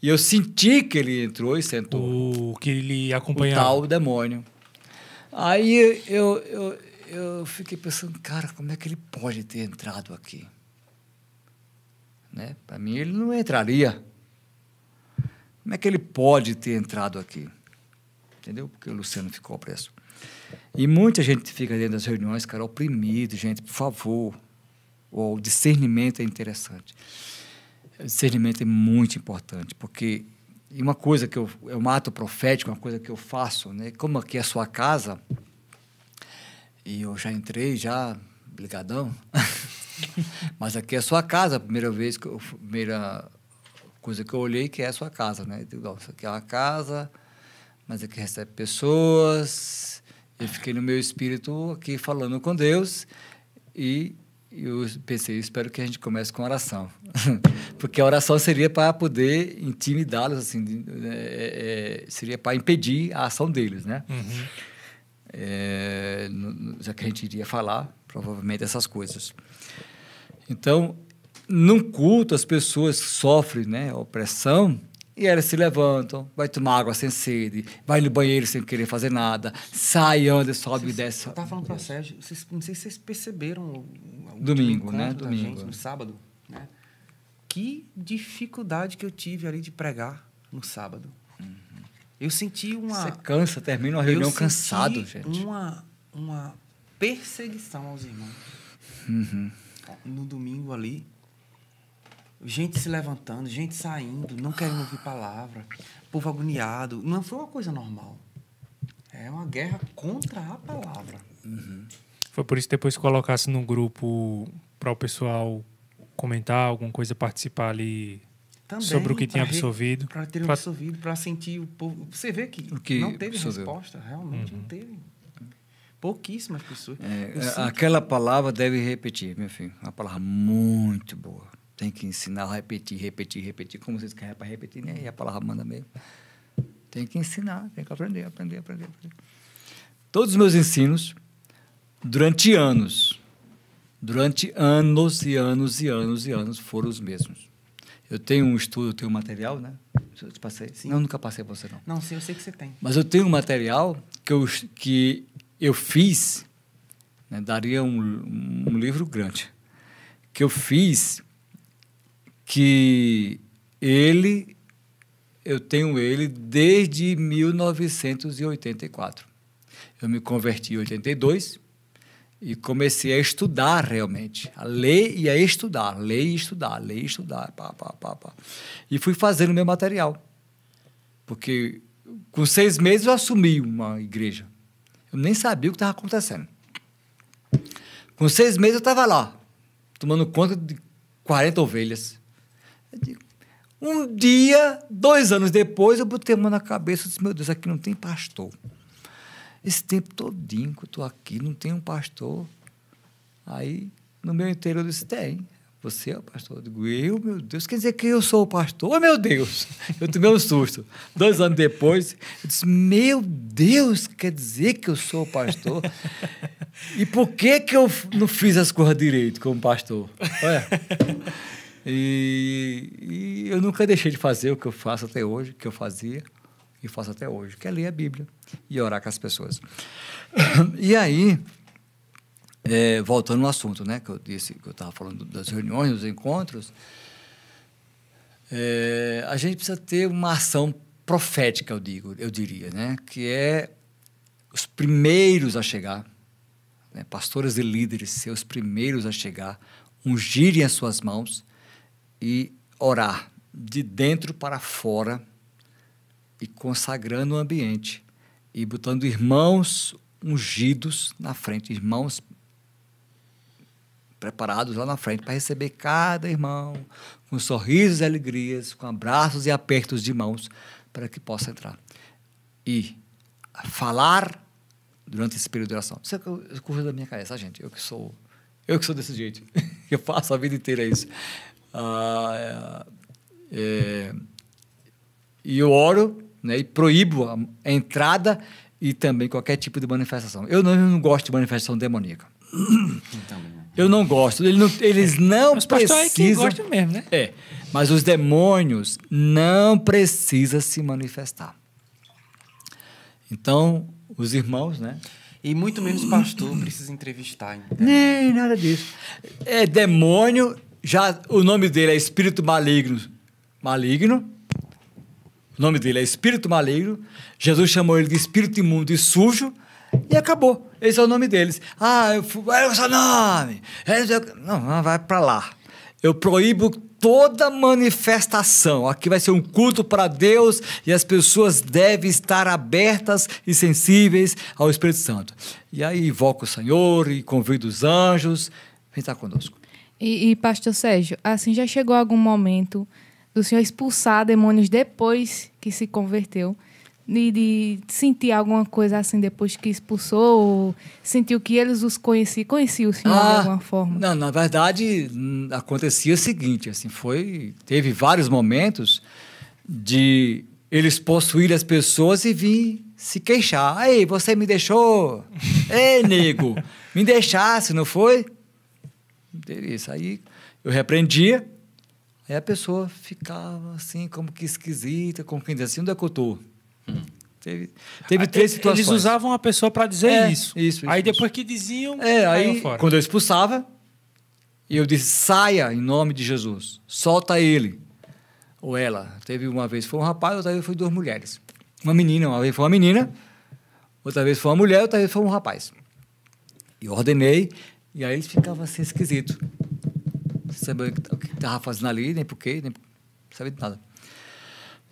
e eu senti que ele entrou e sentou. O que ele acompanhava. O tal demônio. Aí eu fiquei pensando, cara, como é que ele pode ter entrado aqui? Né? Para mim, ele não entraria. Como é que ele pode ter entrado aqui? Entendeu? Porque o Luciano ficou preso. E muita gente fica dentro das reuniões, cara, oprimido, gente, por favor. O discernimento é interessante. O discernimento é muito importante, porque... E uma coisa que é um ato profético, uma coisa que eu faço, né? Como aqui é a sua casa, e eu já entrei, já brigadão, mas aqui é a sua casa, a primeira coisa que eu olhei que é a sua casa, né? Isso aqui é uma casa, mas aqui recebe pessoas. Eu fiquei no meu espírito aqui falando com Deus e eu pensei, espero que a gente comece com oração. Porque a oração seria para poder intimidá-los, assim, seria para impedir a ação deles, né? Uhum. Já que a gente iria falar, provavelmente, essas coisas. Então, num culto, as pessoas sofrem, né, opressão, e elas se levantam, vai tomar água sem sede, vai no banheiro sem querer fazer nada, sai, anda, sobe e desce. Eu estava falando para o Sérgio, não sei se vocês perceberam o domingo, né? Da gente, no sábado, né? Que dificuldade que eu tive ali de pregar no sábado. Uhum. Eu senti uma... Você cansa, termina uma reunião cansado, gente. Uma perseguição aos irmãos. Uhum. No domingo ali, gente se levantando, gente saindo, não querendo ouvir palavra, povo agoniado. Não foi uma coisa normal. É uma guerra contra a palavra. Uhum. Foi por isso que depois colocasse no grupo para o pessoal comentar alguma coisa, participar ali também, sobre o que tinha absorvido. Para ter absorvido, para sentir o povo. Você vê que não teve resposta, realmente não teve. Pouquíssimas pessoas. Aquela palavra deve repetir, meu filho. Uma palavra muito boa. Tem que ensinar a repetir, repetir, repetir. Como vocês querem para repetir, né? E a palavra manda mesmo. Tem que ensinar, tem que aprender. Todos os meus ensinos, durante anos e anos, foram os mesmos. Eu tenho um estudo, eu tenho um material, né? Eu te passei? Sim. Não, nunca passei para você, não. Não, sim, eu sei que você tem. Mas eu tenho um material que eu fiz, né? Daria um livro grande, que eu fiz, que eu tenho ele desde 1984. Eu me converti em 82 e comecei a estudar realmente, a ler e a estudar, pá. E fui fazendo meu material. Porque com 6 meses eu assumi uma igreja. Eu nem sabia o que estava acontecendo. Com 6 meses eu estava lá, tomando conta de 40 ovelhas. Um dia, 2 anos depois, eu botei a mão na cabeça e disse, meu Deus, aqui não tem pastor. Esse tempo todinho que eu estou aqui, não tem um pastor. Aí, no meu interior, eu disse, tem. Você é o pastor? Eu digo, meu Deus, quer dizer que eu sou o pastor? Oh, meu Deus! Eu tomei um susto. 2 anos depois, eu disse, meu Deus, quer dizer que eu sou o pastor? E por que eu não fiz as coisas direito como pastor? Olha. E eu nunca deixei de fazer o que eu faço até hoje, que eu fazia e faço até hoje, que é ler a Bíblia e orar com as pessoas. E aí, voltando no assunto, né, que eu disse, que eu estava falando das reuniões, dos encontros, a gente precisa ter uma ação profética, eu diria, né, que é os primeiros a chegar, né, pastores e líderes ser os primeiros a chegar, ungirem as suas mãos e orar de dentro para fora e consagrando o ambiente e botando irmãos ungidos na frente, irmãos preparados lá na frente para receber cada irmão com sorrisos e alegrias, com abraços e apertos de mãos para que possa entrar e falar durante esse período de oração. Isso é coisa da minha cabeça, gente. Eu que sou desse jeito. Eu faço a vida inteira isso. E eu oro, né, e proíbo a entrada e também qualquer tipo de manifestação. Eu não gosto de manifestação demoníaca. Eu não gosto. Eles não mas precisam... Mas pastor é quem gosta mesmo, né? Mas os demônios não precisam se manifestar. Então, os irmãos, né? E muito menos pastor precisa entrevistar. Nem nada disso. Demônio, já o nome dele é espírito maligno. O nome dele é espírito maligno. Jesus chamou ele de espírito imundo e sujo e acabou. Esse é o nome deles. É o seu nome. Não, vai para lá. Eu proíbo toda manifestação. Aqui vai ser um culto para Deus e as pessoas devem estar abertas e sensíveis ao Espírito Santo. E aí invoco o Senhor e convido os anjos. Vem estar conosco. E pastor Sérgio, assim, já chegou algum momento do senhor expulsar demônios depois que se converteu? De sentir alguma coisa assim depois que expulsou? Ou sentiu que eles os conheciam o senhor de alguma forma? Não, na verdade, acontecia o seguinte, assim, teve vários momentos de eles possuírem as pessoas e vir se queixar. Ei, você me deixou? Ei, nego, me deixasse, não foi? Teve isso. Aí eu repreendia, aí a pessoa ficava assim, como que esquisita, como quem diz assim, onde é que eu estou? Teve 3 situações. Eles usavam a pessoa para dizer isso. Aí depois que diziam, aí fora. Quando eu expulsava, eu disse, saia em nome de Jesus, solta ele. Ou ela. Teve uma vez foi um rapaz, outra vez foi 2 mulheres. Uma vez foi uma menina, outra vez foi uma mulher, outra vez foi um rapaz. E ordenei, e aí eles ficavam assim esquisitos. Não sabia o que estava fazendo ali, nem por quê, nem não sabia de nada.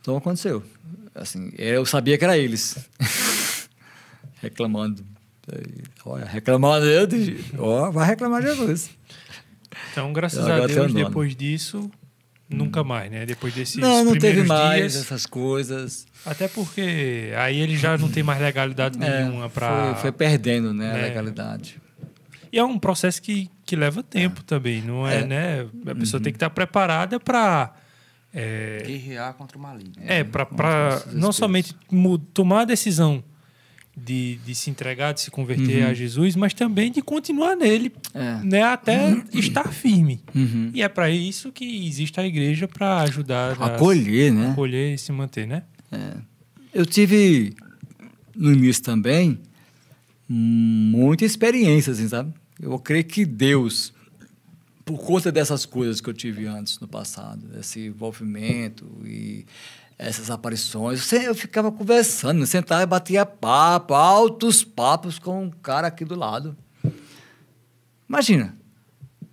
Então aconteceu. Assim, eu sabia que era eles. Reclamando. Olha, reclamando vai reclamar de Jesus. Então, graças a Deus, depois disso, nunca mais, né? Depois desses Não teve primeiros mais dias. essas coisas. Até porque aí ele já não tem mais legalidade nenhuma para... Foi perdendo, né, a legalidade. E é um processo que leva tempo também, não é, né? A pessoa tem que estar preparada para... Guerrear contra o maligno. Para não somente tomar a decisão de se entregar, de se converter a Jesus, mas também de continuar nele, né, até estar firme. E é para isso que existe a igreja, para ajudar acolher, né? Acolher e se manter, né? Eu tive no início também muita experiência, assim, sabe? Eu creio que Deus, por conta dessas coisas que eu tive antes no passado, esse envolvimento e essas aparições, eu ficava conversando, sentava e batia papo, altos papos com um cara aqui do lado. Imagina,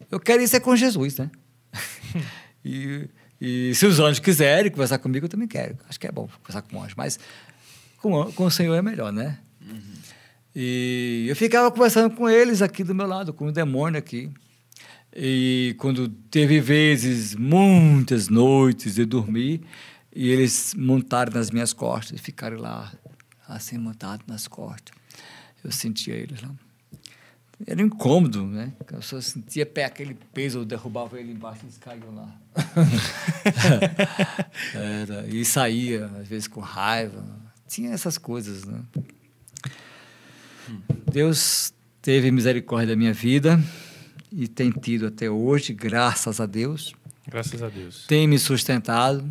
eu quero ir ser com Jesus, né? e se os anjos quiserem conversar comigo, eu também quero. Acho que é bom conversar com anjos, mas com o Senhor é melhor, né? E eu ficava conversando com eles aqui do meu lado, com o demônio aqui. E quando teve vezes, muitas noites, de dormir, e eles montaram nas minhas costas e ficaram lá, assim, montados nas costas. Eu sentia eles lá. Era incômodo, né? Eu só sentia aquele peso, eu derrubava ele embaixo e eles caíam lá. E saía, às vezes, com raiva. Tinha essas coisas, né? Deus teve misericórdia da minha vida e tem tido até hoje, graças a Deus. Graças a Deus. Tem me sustentado,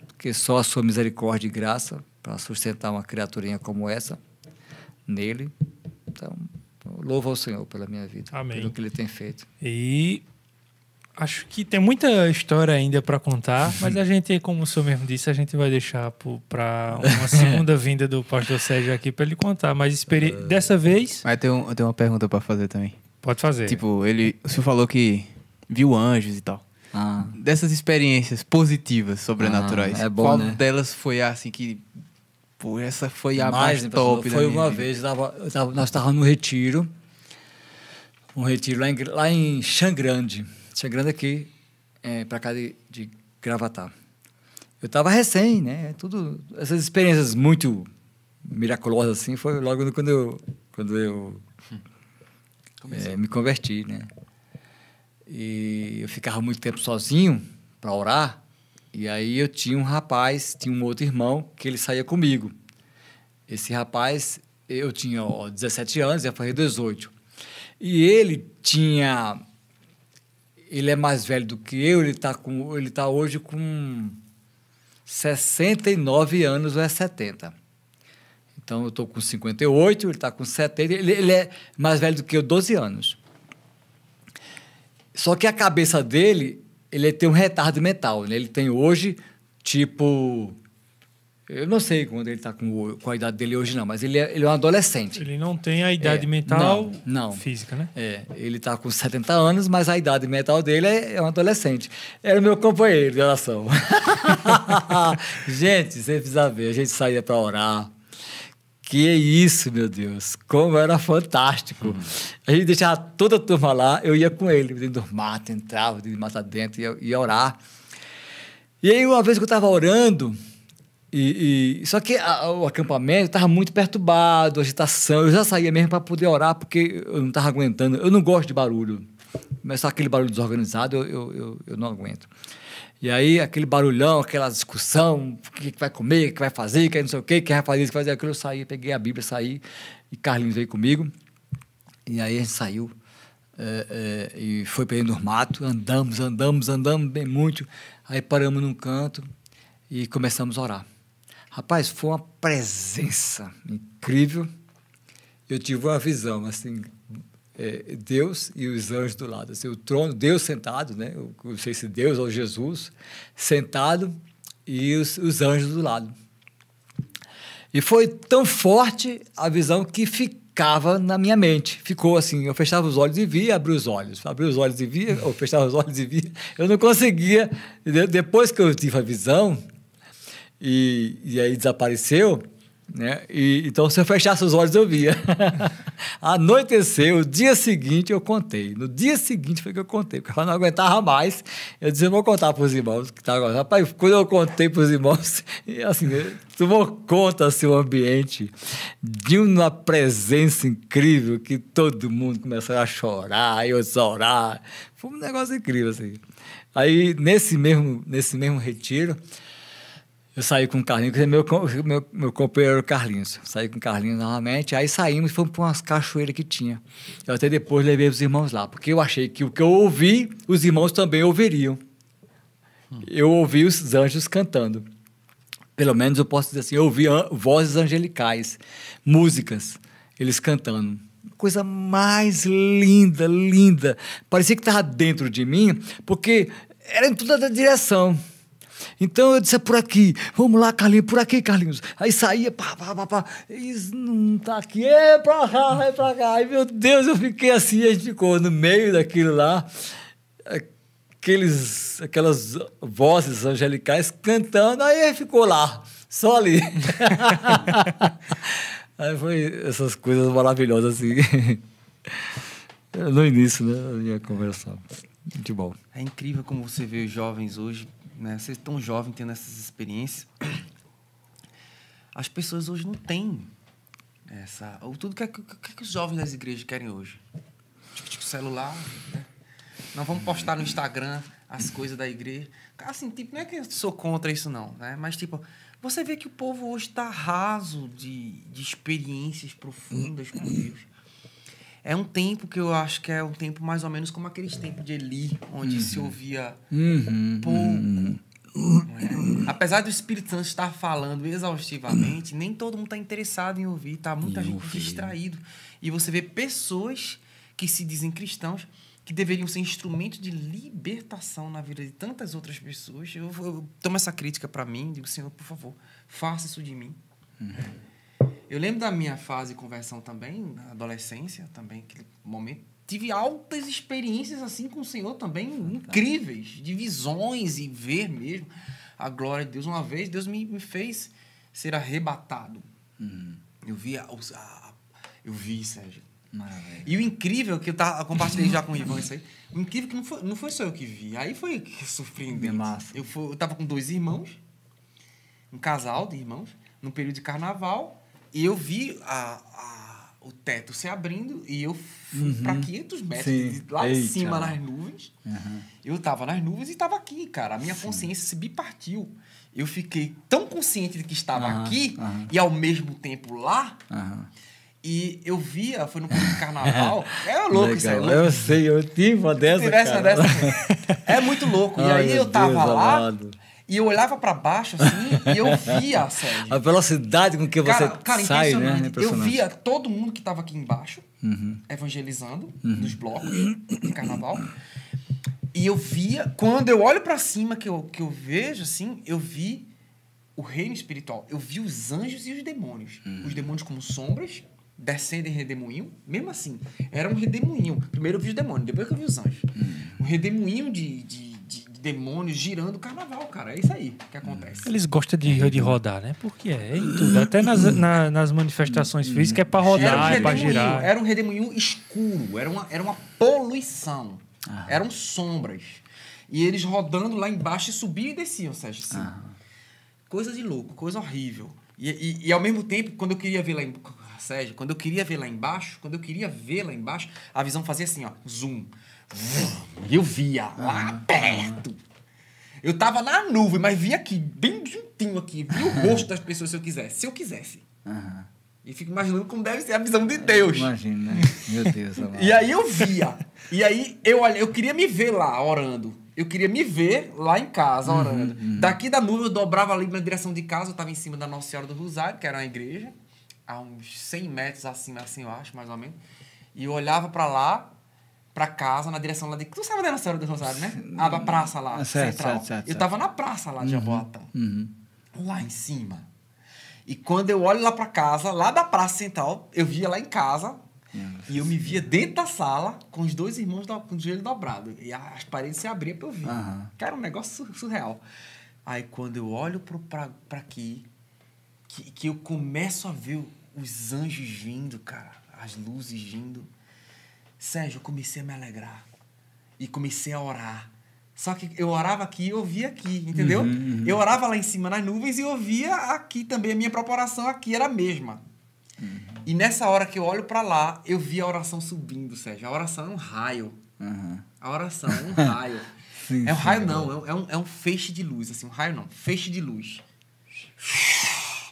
porque só a sua misericórdia e graça para sustentar uma criaturinha como essa nele. Então, louvo ao Senhor pela minha vida. Amém. Pelo que Ele tem feito. E acho que tem muita história ainda para contar, mas a gente, como o senhor mesmo disse, a gente vai deixar para uma segunda vinda do pastor Sérgio aqui para ele contar. Mas dessa vez... Mas eu tenho uma pergunta para fazer também. Pode fazer. Tipo, o senhor falou que viu anjos e tal. Dessas experiências positivas, sobrenaturais, é bom, qual né? delas foi assim que... Pô, essa foi a mais top da Foi minha uma vida. vez, nós estávamos no retiro, um retiro lá em Xangrande. Xangrande aqui, para cá de Gravatá. Eu estava recém, né? Essas experiências muito miraculosas assim, foi logo quando eu me converti, né? E eu ficava muito tempo sozinho para orar, e aí eu tinha um outro irmão que ele saía comigo. Esse rapaz, eu tinha 17 anos, ia fazer 18. E ele é mais velho do que eu, ele tá hoje com 69 anos ou 70. Então, eu estou com 58, ele está com 70, ele é mais velho do que eu, 12 anos. Só que a cabeça dele, ele tem um retardo mental, né? Ele tem hoje, tipo... Eu não sei quando ele está com a idade dele hoje, não, mas ele é um adolescente. Ele não tem a idade mental não. física, né? Ele está com 70 anos, mas a idade mental dele é um adolescente. Era o meu companheiro de oração. Gente, você precisa ver, a gente saía para orar. Que isso, meu Deus, como era fantástico. A gente deixava toda a turma lá, eu ia com ele, dentro do mato, entrava dentro do mato dentro, ia orar. E aí, uma vez que eu estava orando, só que o acampamento estava muito perturbado, agitação, eu já saía mesmo para poder orar, porque eu não estava aguentando, eu não gosto de barulho, mas só aquele barulho desorganizado eu não aguento. E aí, aquele barulhão, aquela discussão, o que vai comer, o que vai fazer, que não sei o quê, quem vai fazer isso, quem vai fazer aquilo, eu saí, peguei a Bíblia, saí, e Carlinhos veio comigo, e aí a gente saiu, e foi para dentro do mato, andamos bem muito, aí paramos num canto e começamos a orar. Rapaz, foi uma presença incrível, eu tive uma visão, assim... Deus e os anjos do lado. Assim, o trono, Deus sentado, né? Eu não sei se Deus ou Jesus, sentado e os anjos do lado. E foi tão forte a visão que ficava na minha mente. Ficou assim, eu fechava os olhos e via, abria os olhos. Abria os olhos e via, eu fechava os olhos e via. Eu não conseguia. Depois que eu tive a visão, e aí desapareceu, né? Então, se eu fechasse os olhos, eu via. Anoiteceu, o dia seguinte eu contei. No dia seguinte foi que eu contei, porque eu não aguentava mais. Eu disse, eu vou contar para os irmãos. Rapaz, quando eu contei para os irmãos, assim, tomou conta assim, o ambiente de uma presença incrível que todo mundo começou a chorar, eu orar. Foi um negócio incrível, assim. Aí, nesse mesmo retiro, eu saí com o Carlinhos, que é meu companheiro Carlinhos. Saí com o Carlinhos novamente, aí saímos e fomos para umas cachoeiras que tinha. Eu até depois levei os irmãos lá, porque eu achei que o que eu ouvi, os irmãos também ouviriam. Eu ouvi os anjos cantando. Pelo menos eu posso dizer assim, eu ouvi vozes angelicais, músicas, eles cantando. Coisa mais linda, linda. Parecia que estava dentro de mim, porque era em toda a direção. Então eu disse, é por aqui, vamos lá, Carlinhos, por aqui, Carlinhos. Aí saía, pá, isso não tá aqui, é pra cá, é pra cá. Ai, meu Deus, eu fiquei assim, a gente ficou no meio daquilo lá, aquelas vozes angelicais cantando, aí ficou lá, só ali. Aí foi essas coisas maravilhosas, assim, no início, né, da minha conversa. Muito bom. É incrível como você vê os jovens hoje, né? Vocês tão jovens tendo essas experiências. As pessoas hoje não têm essa... Tudo que os jovens das igrejas querem hoje? Tipo celular, né? Não vamos postar no Instagram as coisas da igreja. Assim, tipo, não é que eu sou contra isso, não, né? Mas, tipo, você vê que o povo hoje está raso de experiências profundas com Deus. É um tempo que eu acho que é um tempo mais ou menos como aqueles tempos de Eli, onde se ouvia pouco. Apesar do Espírito Santo estar falando exaustivamente, nem todo mundo está interessado em ouvir, tá muita gente distraído. E você vê pessoas que se dizem cristãos, que deveriam ser instrumentos de libertação na vida de tantas outras pessoas. Eu tomo essa crítica para mim, digo, Senhor, por favor, faça isso de mim. Eu lembro da minha fase de conversão também, na adolescência, também, aquele momento. Tive altas experiências assim com o Senhor também, incríveis, de visões e ver mesmo a glória de Deus. Uma vez, Deus me fez ser arrebatado. Eu vi, Sérgio. Maravilha. E o incrível, que eu compartilhei já com o Ivan isso aí, o incrível que não foi só eu que vi, aí foi surpreendente. Eu estava com 2 irmãos, um casal de irmãos, num período de carnaval, e eu vi o teto se abrindo e eu fui para 500 metros, lá em cima, nas nuvens. Eu estava nas nuvens e estava aqui, cara. A minha consciência se bipartiu. Eu fiquei tão consciente de que estava aqui e, ao mesmo tempo, lá. E eu via, foi no período de carnaval. É louco isso aí. Eu sei, eu tive uma dessa, cara. É muito louco. E aí eu tava lá... E eu olhava para baixo, assim, e eu via, Sérgio. A velocidade com que você sai, né? Eu via todo mundo que estava aqui embaixo, evangelizando, nos blocos de carnaval. E eu via... Quando eu olho para cima, que eu vejo, assim, eu vi o reino espiritual. Eu vi os anjos e os demônios. Os demônios como sombras, descendo em redemoinho. Mesmo assim, era um redemoinho. Primeiro eu vi os demônios, depois que eu vi os anjos. Um redemoinho de demônios girando o carnaval, cara. É isso aí que acontece. Eles gostam de rodar, né? Porque em tudo. Até nas manifestações físicas é pra rodar, é pra girar. Era um redemoinho escuro. Era uma poluição. Eram sombras. E eles rodando lá embaixo e subiam e desciam, Sérgio. Assim. Coisa de louco, coisa horrível. E ao mesmo tempo, quando eu queria ver lá embaixo, Sérgio, quando eu queria ver lá embaixo, a visão fazia assim, ó, zoom. Eu via lá perto. Eu tava na nuvem, mas via aqui, bem juntinho aqui. Via o rosto das pessoas se eu quisesse. E fico imaginando como deve ser a visão de Deus. Imagina, né? Meu Deus. E aí eu via. E aí eu queria me ver lá orando. Eu queria me ver lá em casa orando. Daqui da nuvem eu dobrava ali na direção de casa. Eu tava em cima da Nossa Senhora do Rosário, que era uma igreja. A uns 100 metros acima, assim eu acho, mais ou menos. E eu olhava pra lá, pra casa, na direção lá de... Tu sabe da Nossa Senhora do Rosário, né? A praça lá, central. Eu tava na praça lá de Jaboatão. Lá em cima. E quando eu olho lá pra casa, lá da praça central, eu via lá em casa... E eu me via dentro da sala com os 2 irmãos com o joelho dobrado. E as paredes se abriam pra eu ver. Que era um negócio surreal. Aí quando eu olho pra aqui, que eu começo a ver os anjos vindo, cara, as luzes vindo. Sérgio, eu comecei a me alegrar. E comecei a orar. Só que eu orava aqui e eu ouvia aqui, entendeu? Eu orava lá em cima nas nuvens e eu ouvia aqui também. A minha proporção aqui era a mesma. E nessa hora que eu olho para lá, eu vi a oração subindo, Sérgio. A oração é um raio. A oração é um raio. É um raio não, é um feixe de luz. Assim, um raio não, feixe de luz.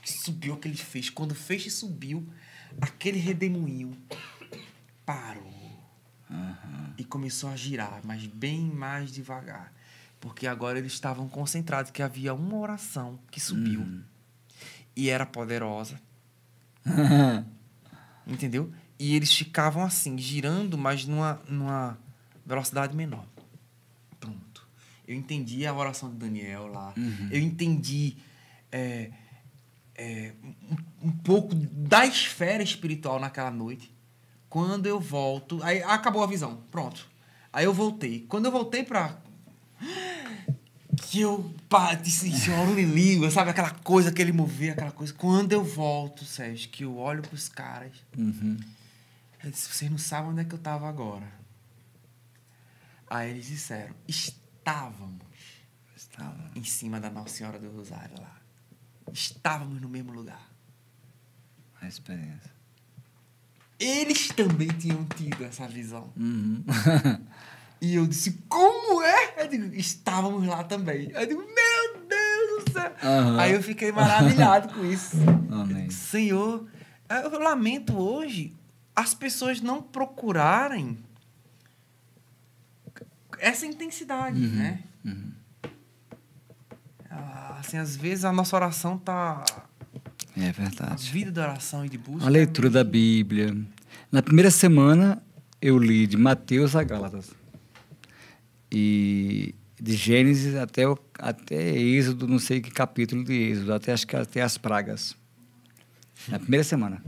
Subiu aquele feixe. Quando o feixe subiu, aquele redemoinho parou. E começou a girar, mas bem mais devagar. Porque agora eles estavam concentrados, que havia uma oração que subiu. E era poderosa. Entendeu? E eles ficavam assim, girando, mas numa velocidade menor. Pronto. Eu entendi a oração de Daniel lá. Eu entendi um pouco da esfera espiritual naquela noite. Quando eu volto... Aí acabou a visão. Pronto. Aí eu voltei. Quando eu voltei pra... Que eu disse, oro em língua, sabe? Aquela coisa que ele movia, aquela coisa. Quando eu volto, Sérgio, que eu olho pros caras... Eu disse, vocês não sabem onde é que eu tava agora. Aí eles disseram, estávamos em cima da Nossa Senhora do Rosário lá. Estávamos no mesmo lugar. A experiência. Eles também tinham tido essa visão. E eu disse, como é? Eu digo, estávamos lá também. Eu digo, meu Deus do céu. Aí eu fiquei maravilhado com isso. Amém. Senhor, eu lamento hoje as pessoas não procurarem essa intensidade, né? Assim, às vezes a nossa oração tá... É A verdade. vida da oração e de busca... A leitura da Bíblia. Na primeira semana, eu li de Mateus a Gálatas. E de Gênesis até Êxodo, não sei que capítulo de Êxodo, acho que até as pragas. Na primeira semana.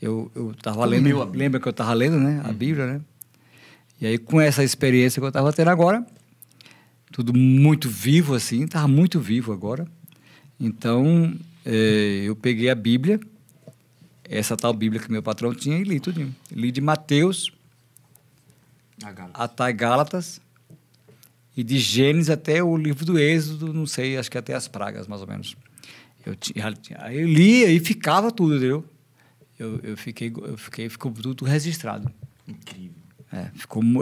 Eu estava lendo... Lembra que eu estava lendo, né? A Bíblia, né? E aí, com essa experiência que eu estava tendo agora, tudo muito vivo, assim, estava muito vivo agora. Então... eu peguei a Bíblia, essa tal Bíblia que meu patrão tinha, e li tudinho. Li de Mateus até Gálatas, e de Gênesis até o livro do Êxodo, não sei, acho que até as pragas, mais ou menos. Aí eu lia e ficava tudo, entendeu? Ficou tudo registrado. Incrível.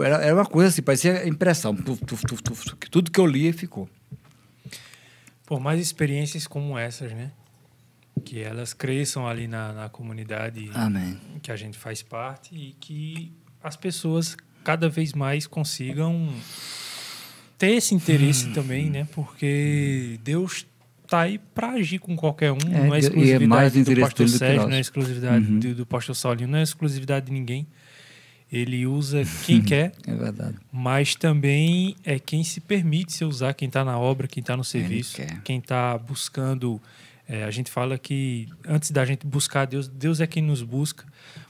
Era uma coisa assim, parecia impressão. Tudo que eu lia ficou. Por mais experiências como essas, né? Que elas cresçam ali na comunidade. Amém. Que a gente faz parte e que as pessoas cada vez mais consigam ter esse interesse também, né? Porque Deus está aí para agir com qualquer um, não é exclusividade do pastor Sérgio, não é exclusividade do pastor Saulinho, não é exclusividade de ninguém. Ele usa quem quer, é verdade. Mas também é quem se permite ser usar, quem está na obra, quem está no serviço, quem está buscando. A gente fala que antes da gente buscar Deus, Deus é quem nos busca,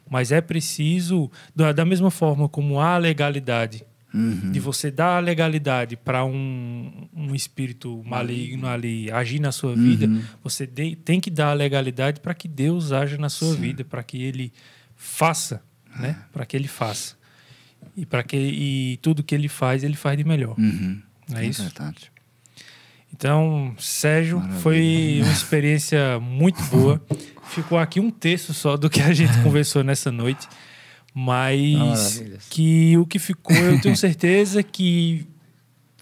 mas é preciso, da mesma forma como há a legalidade, de você dar a legalidade para um espírito maligno ali agir na sua vida, você tem que dar a legalidade para que Deus haja na sua vida, para que Ele faça. Né? Para que ele faça. E tudo que ele faz de melhor. Não é isso? Verdade. Então, Sérgio, foi uma experiência muito boa. Ficou aqui um terço só do que a gente conversou nessa noite. Mas que o que ficou, eu tenho certeza que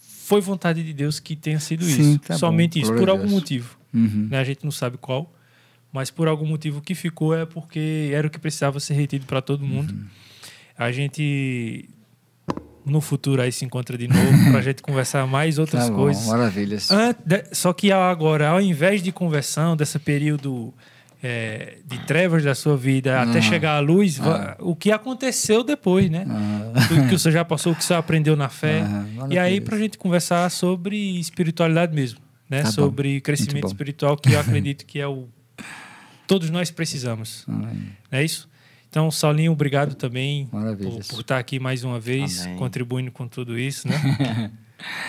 foi vontade de Deus que tenha sido isso. Tá somente bom. Isso, por algum motivo. Né? A gente não sabe qual. Mas por algum motivo o que ficou é porque era o que precisava ser retido para todo mundo. A gente, no futuro, aí se encontra de novo para a gente conversar mais outras coisas. Maravilhas. Só que agora, ao invés de conversão, desse período de trevas da sua vida, até chegar à luz, o que aconteceu depois, né? Tudo que você já passou, o que você aprendeu na fé. E aí, para a gente conversar sobre espiritualidade mesmo, né? Sobre crescimento espiritual, que eu acredito que é o todos nós precisamos. Não é isso? Então, Saulinho, obrigado também por estar aqui mais uma vez, contribuindo com tudo isso, né?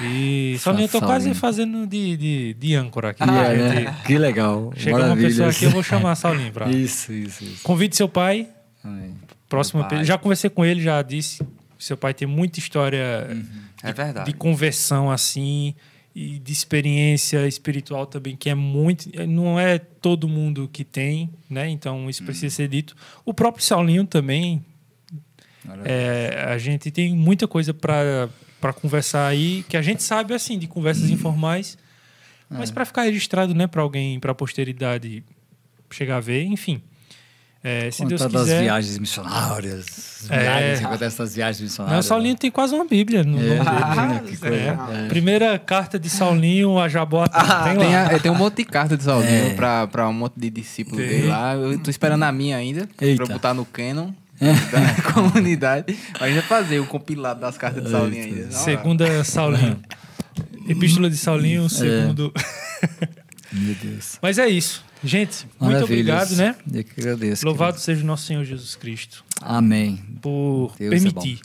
E Saulinho, eu tô quase fazendo de âncora aqui. Né? Que legal. Chega uma pessoa aqui, eu vou chamar Saulinho pra... Isso. Convide seu pai. Amém. Próxima pai. Já conversei com ele, já disse. Seu pai tem muita história de conversão assim e de experiência espiritual também, que é muito... Não é todo mundo que tem, né? Então isso precisa ser dito. O próprio Saulinho também. A gente tem muita coisa para conversar aí, que a gente sabe assim, de conversas informais, mas para ficar registrado, né? Para alguém, para a posteridade chegar a ver, enfim. Se Deus quiser... das viagens missionárias. Dessas viagens missionárias. Não, Saulinho tem quase uma Bíblia no nome dele. Que coisa. Primeira carta de Saulinho a Jaboatão. Tem um monte de carta de Saulinho para um monte de discípulos dele lá. Eu tô esperando a minha ainda, para botar no Canon da comunidade. A gente vai fazer o compilado das cartas de Saulinho ainda. Segunda Saulinho. Epístola de Saulinho, segundo... Meu Deus. Mas é isso. Gente, muito obrigado, né? Eu que agradeço. Louvado seja o nosso Senhor Jesus Cristo. Amém. Por Deus permitir.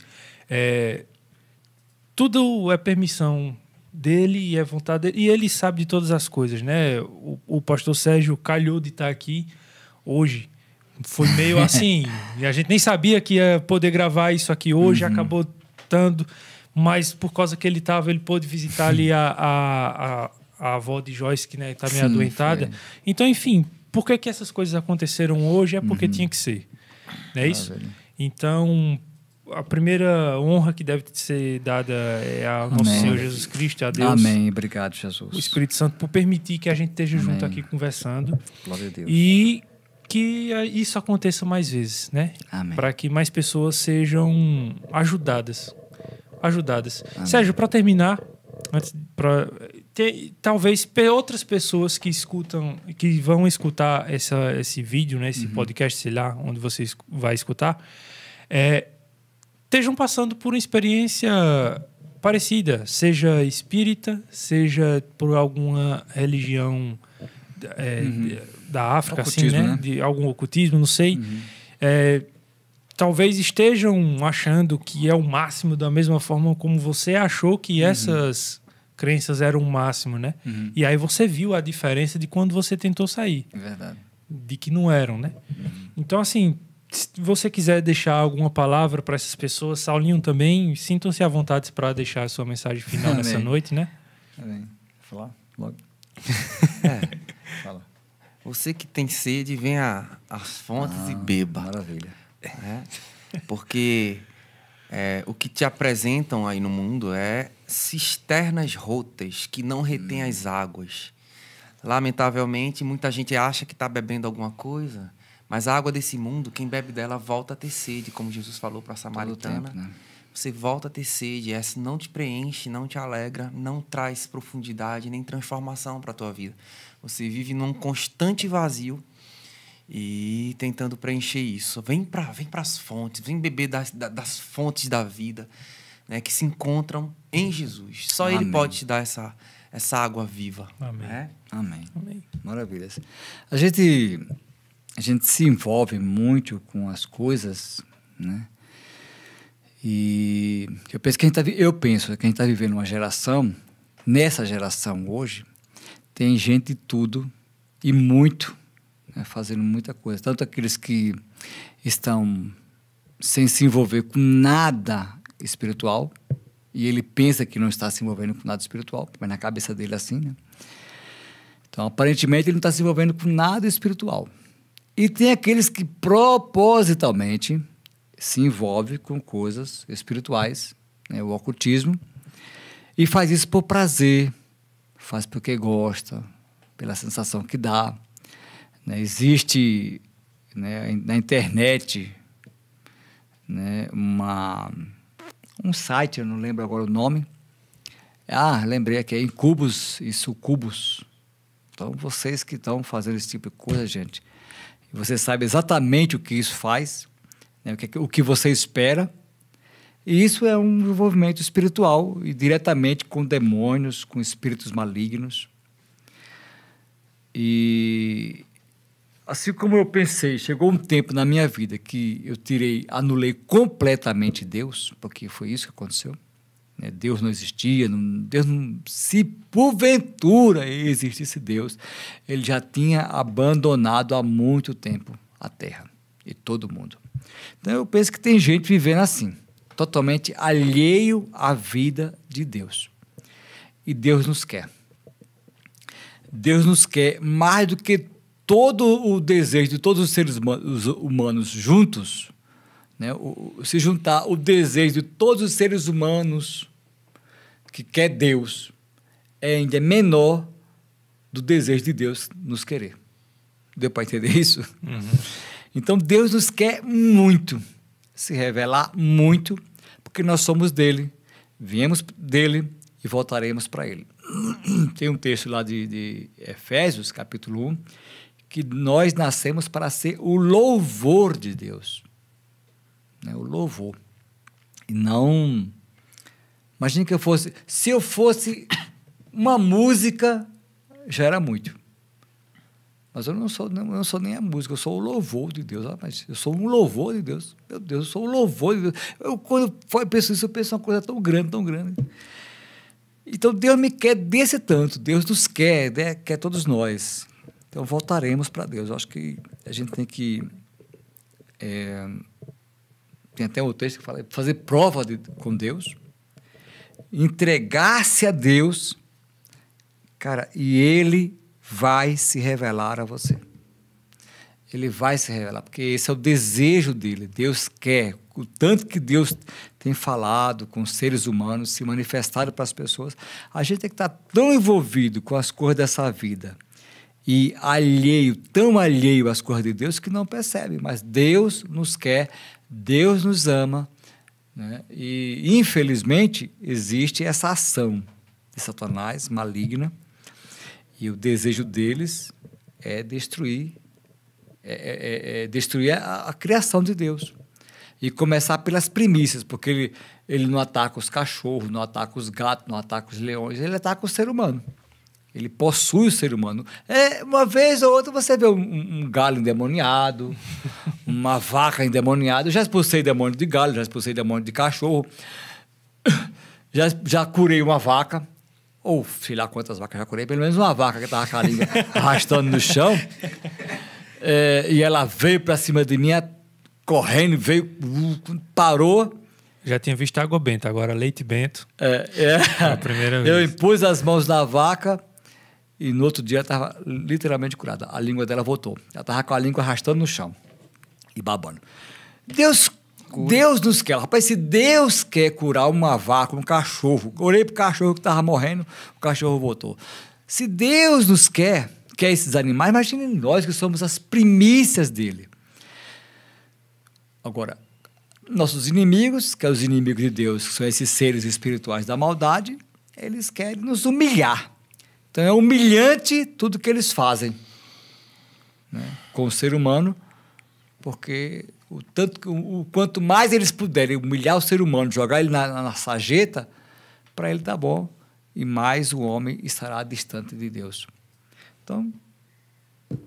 Tudo é permissão dele e é vontade dele. E ele sabe de todas as coisas, né? O pastor Sérgio calhou de estar aqui hoje. Foi meio assim. A gente nem sabia que ia poder gravar isso aqui hoje. Acabou estando. Mas por causa que ele estava, ele pôde visitar ali a avó de Joyce, que está meio adoentada. Foi. Então, enfim, por que essas coisas aconteceram hoje? É porque tinha que ser. Não é isso? Então, a primeira honra que deve ser dada é ao nosso Senhor Jesus Cristo, a Deus. Amém. Obrigado, Jesus. O Espírito Santo, por permitir que a gente esteja junto aqui conversando. Glória a Deus. E que isso aconteça mais vezes, né? Amém. Para que mais pessoas sejam ajudadas. Sérgio, para terminar, talvez outras pessoas que vão escutar esse vídeo, né, esse podcast, sei lá, onde você vai escutar, estejam passando por uma experiência parecida, seja espírita, seja por alguma religião da África, ocultismo, assim, né? De algum ocultismo, não sei. Talvez estejam achando que é o máximo, da mesma forma como você achou que essas crenças eram o máximo, né? E aí você viu a diferença de quando você tentou sair. É verdade. De que não eram, né? Então, assim, se você quiser deixar alguma palavra para essas pessoas, Saulinho também, sintam-se à vontade para deixar a sua mensagem final nessa noite, né? Amém. Falar logo. Fala. Você que tem sede, venha às fontes e beba. Maravilha. Porque o que te apresentam aí no mundo é cisternas rotas que não retêm as águas. Lamentavelmente, muita gente acha que está bebendo alguma coisa, mas a água desse mundo, quem bebe dela volta a ter sede, como Jesus falou para a samaritana. Todo tempo, né? Você volta a ter sede, essa não te preenche, não te alegra, não traz profundidade nem transformação para a tua vida. Você vive num constante vazio e tentando preencher isso. Vem para as fontes, vem beber das fontes da vida, né, que se encontram em Jesus. Só Amém. Ele pode te dar essa água viva. Amém. Né? Amém. Maravilha. A gente se envolve muito com as coisas, né? E eu penso que a gente está vivendo uma geração, nessa geração hoje, tem gente de tudo e muito, né, fazendo muita coisa. Tanto aqueles que estão sem se envolver com nada espiritual, e ele pensa que não está se envolvendo com nada espiritual, mas na cabeça dele é assim, né? Então, aparentemente, ele não está se envolvendo com nada espiritual. E tem aqueles que propositalmente se envolvem com coisas espirituais, né, o ocultismo, e faz isso por prazer, faz porque gosta, pela sensação que dá. Né? Existe, né, na internet, né, um site, eu não lembro agora o nome. Lembrei aqui, é Incubus e Sucubus. Então, vocês que estão fazendo esse tipo de coisa, gente, você sabe exatamente o que isso faz, né, o que você espera, e isso é um envolvimento espiritual e diretamente com demônios, com espíritos malignos. E assim como eu pensei, chegou um tempo na minha vida que eu anulei completamente Deus, porque foi isso que aconteceu, né? Deus não existia, Deus não, se porventura existisse Deus, ele já tinha abandonado há muito tempo a Terra e todo mundo. Então eu penso que tem gente vivendo assim, totalmente alheio à vida de Deus. E Deus nos quer. Deus nos quer mais do que todo o desejo de todos os seres humanos juntos, né? Se juntar o desejo de todos os seres humanos que quer Deus, ainda é menor do desejo de Deus nos querer. Deu para entender isso? Uhum. Então, Deus nos quer muito, se revelar muito, porque nós somos dele, viemos dele e voltaremos para ele. Tem um texto lá de Efésios, capítulo 1, que nós nascemos para ser o louvor de Deus. Né? O louvor. E não... Imagina que se eu fosse uma música, já era muito. Mas eu não sou nem a música, eu sou o louvor de Deus. Mas eu sou um louvor de Deus. Meu Deus, eu sou o louvor de Deus. Quando eu penso isso, eu penso uma coisa tão grande, tão grande. Então, Deus me quer desse tanto. Deus nos quer, né? Quer todos nós. Então, voltaremos para Deus. Eu acho que a gente tem que... tem até um texto que fala, fazer prova com Deus, entregar-se a Deus, cara, e Ele vai se revelar a você. Ele vai se revelar, porque esse é o desejo dele. Deus quer, o tanto que Deus tem falado com os seres humanos, se manifestado para as pessoas, a gente tem que estar tão envolvido com as coisas dessa vida e tão alheio às coisas de Deus, que não percebe. Mas Deus nos quer, Deus nos ama, né? E, infelizmente, existe essa ação de Satanás maligna, e o desejo deles é destruir, destruir a criação de Deus. E começar pelas primícias, porque ele não ataca os cachorros, não ataca os gatos, não ataca os leões, ele ataca o ser humano. Ele possui o ser humano. Uma vez ou outra você vê um galo endemoniado, uma vaca endemoniada. Eu já expulsei demônio de galo, já expulsei demônio de cachorro. Já curei uma vaca, ou sei lá quantas vacas já curei, pelo menos uma vaca que estava com a língua arrastando no chão. E ela veio para cima de mim, correndo, veio, parou. Já tinha visto água benta, agora leite bento. A primeira vez. Eu impus as mãos na vaca e no outro dia ela estava literalmente curada. A língua dela voltou. Ela estava com a língua arrastando no chão e babando. Deus nos quer. Rapaz, se Deus quer curar uma vaca, um cachorro, orei para o cachorro que estava morrendo, o cachorro voltou. Se Deus nos quer esses animais, imagine nós que somos as primícias dele. Agora, nossos inimigos, que são os inimigos de Deus, que são esses seres espirituais da maldade, eles querem nos humilhar. Então é humilhante tudo que eles fazem, né, com o ser humano, porque quanto mais eles puderem humilhar o ser humano, jogar ele na sarjeta, para ele tá bom, e mais o homem estará distante de Deus. Então,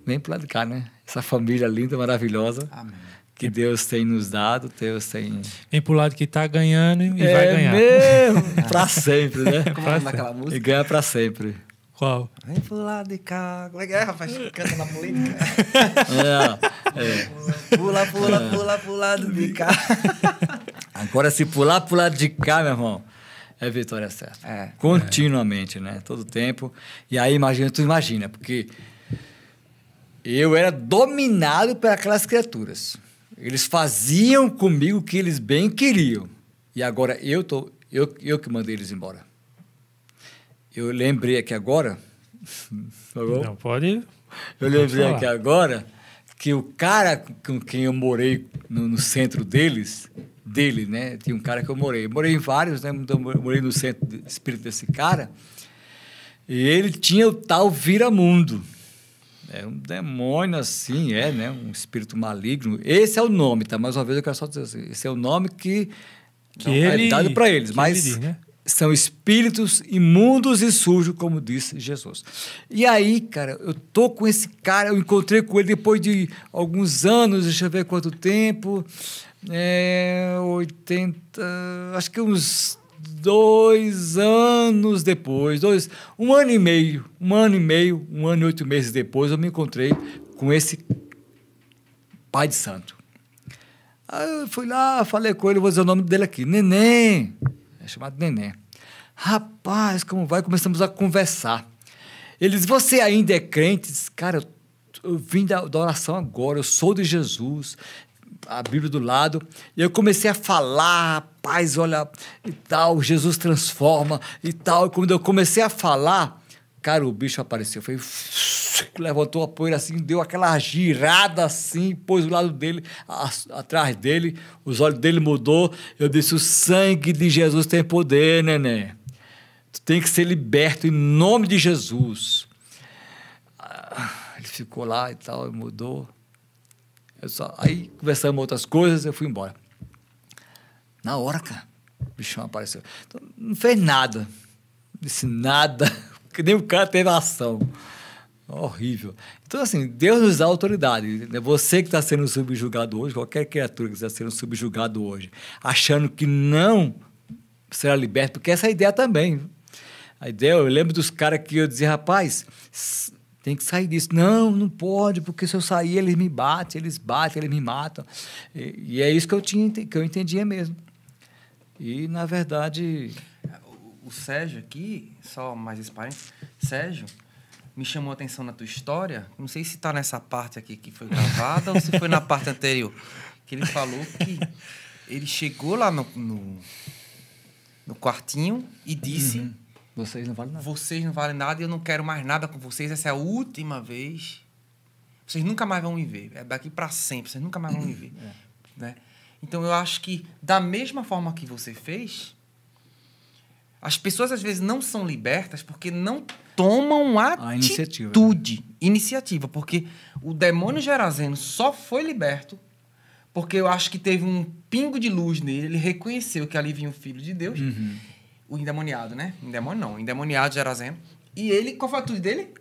vem para lá de cá, né? Essa família linda, maravilhosa. Amém. Que Deus tem nos dado, Deus tem... Vem pro lado que está ganhando e vai ganhar. Mesmo, para sempre, né? Como é naquela música? E ganha para sempre. Qual? Vem pro lado de cá. Como é que é, rapaz? Canta na política. Pula pro lado de cá. Agora, se pular pro lado de cá, meu irmão, é vitória certa. Continuamente, né? Todo tempo. E aí, tu imagina, porque eu era dominado por aquelas criaturas. Eles faziam comigo o que eles bem queriam. E agora eu que mandei eles embora. Eu lembrei aqui agora... Não, pode... Eu lembrei aqui agora que o cara com quem eu morei no centro dele, né? Tinha um cara que eu morei. Eu morei em vários, né? Eu morei no centro de espírito desse cara. E ele tinha o tal viramundo. É um demônio assim, né? Um espírito maligno. Esse é o nome, tá? Mais uma vez eu quero só dizer assim. Esse é o nome que é dado para eles. Mas diz, né? São espíritos imundos e sujos, como disse Jesus. E aí, cara, eu tô com esse cara, eu encontrei com ele depois de alguns anos, deixa eu ver quanto tempo, 80, acho que uns 2 anos depois, um ano e 8 meses depois, eu me encontrei com esse pai de santo. Aí eu fui lá, falei com ele, vou dizer o nome dele aqui, Neném. É chamado Neném. Rapaz, como vai? Começamos a conversar. Ele disse, você ainda é crente? Disse, cara, eu vim da oração agora, eu sou de Jesus, a Bíblia do lado, e eu comecei a falar, rapaz, olha, e tal, Jesus transforma, e tal, e quando eu comecei a falar, cara, o bicho apareceu, foi, levantou a poeira assim, deu aquela girada assim, pôs do lado dele, atrás dele, os olhos dele mudou, eu disse, o sangue de Jesus tem poder, neném. Tu tem que ser liberto em nome de Jesus. Ele ficou lá e tal, mudou. Aí conversamos outras coisas, eu fui embora. Na hora, cara, o bichão apareceu. Então, não fez nada. Não disse nada, porque nem o cara teve ação. Horrível. Então, assim, Deus nos dá autoridade. Você que está sendo subjugado hoje, qualquer criatura que está sendo subjugado hoje, achando que não será liberto, porque essa é a ideia também. A ideia, eu lembro dos caras que eu dizia, rapaz, tem que sair disso. Não pode, porque se eu sair, eles me batem, eles me matam. E é isso que eu entendia mesmo. E, na verdade... O Sérgio aqui, só mais esse parênteses, Sérgio me chamou a atenção na tua história, não sei se está nessa parte aqui que foi gravada ou se foi na parte anterior, que ele falou que ele chegou lá no quartinho e disse... Vocês não valem nada. Vocês não valem nada e eu não quero mais nada com vocês. Essa é a última vez. Vocês nunca mais vão me ver. É daqui para sempre. Vocês nunca mais vão me ver. Né? Então, eu acho que, da mesma forma que você fez, as pessoas, às vezes, não são libertas porque não tomam iniciativa. Porque o demônio Geraseno só foi liberto porque eu acho que teve um pingo de luz nele. Ele reconheceu que ali vinha o Filho de Deus. O endemoniado, né? O endemoniado Geraseno. E ele, qual foi a atitude dele?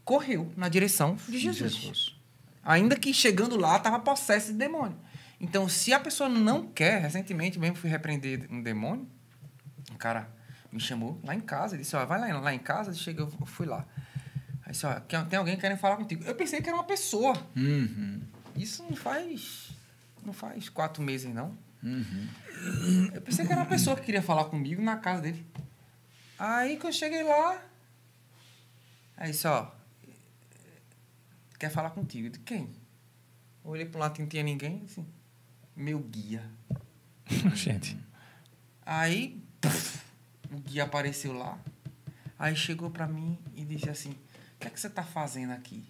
Correu na direção de Jesus. Ainda que chegando lá, estava possesso de demônio. Então, se a pessoa não quer, recentemente mesmo fui repreender um demônio, o cara me chamou lá em casa, ele disse, ó, vai lá em casa, eu fui lá. Aí disse, ó, tem alguém querendo falar contigo. Eu pensei que era uma pessoa. Isso não faz 4 meses, não. Eu pensei que era uma pessoa que queria falar comigo na casa dele. Aí que eu cheguei lá, aí disse, ó, quer falar contigo? Eu disse, quem? Eu olhei para um lado, não tinha ninguém, assim, meu guia. Gente. Aí, o guia apareceu lá, aí chegou para mim e disse assim, o que é que você está fazendo aqui?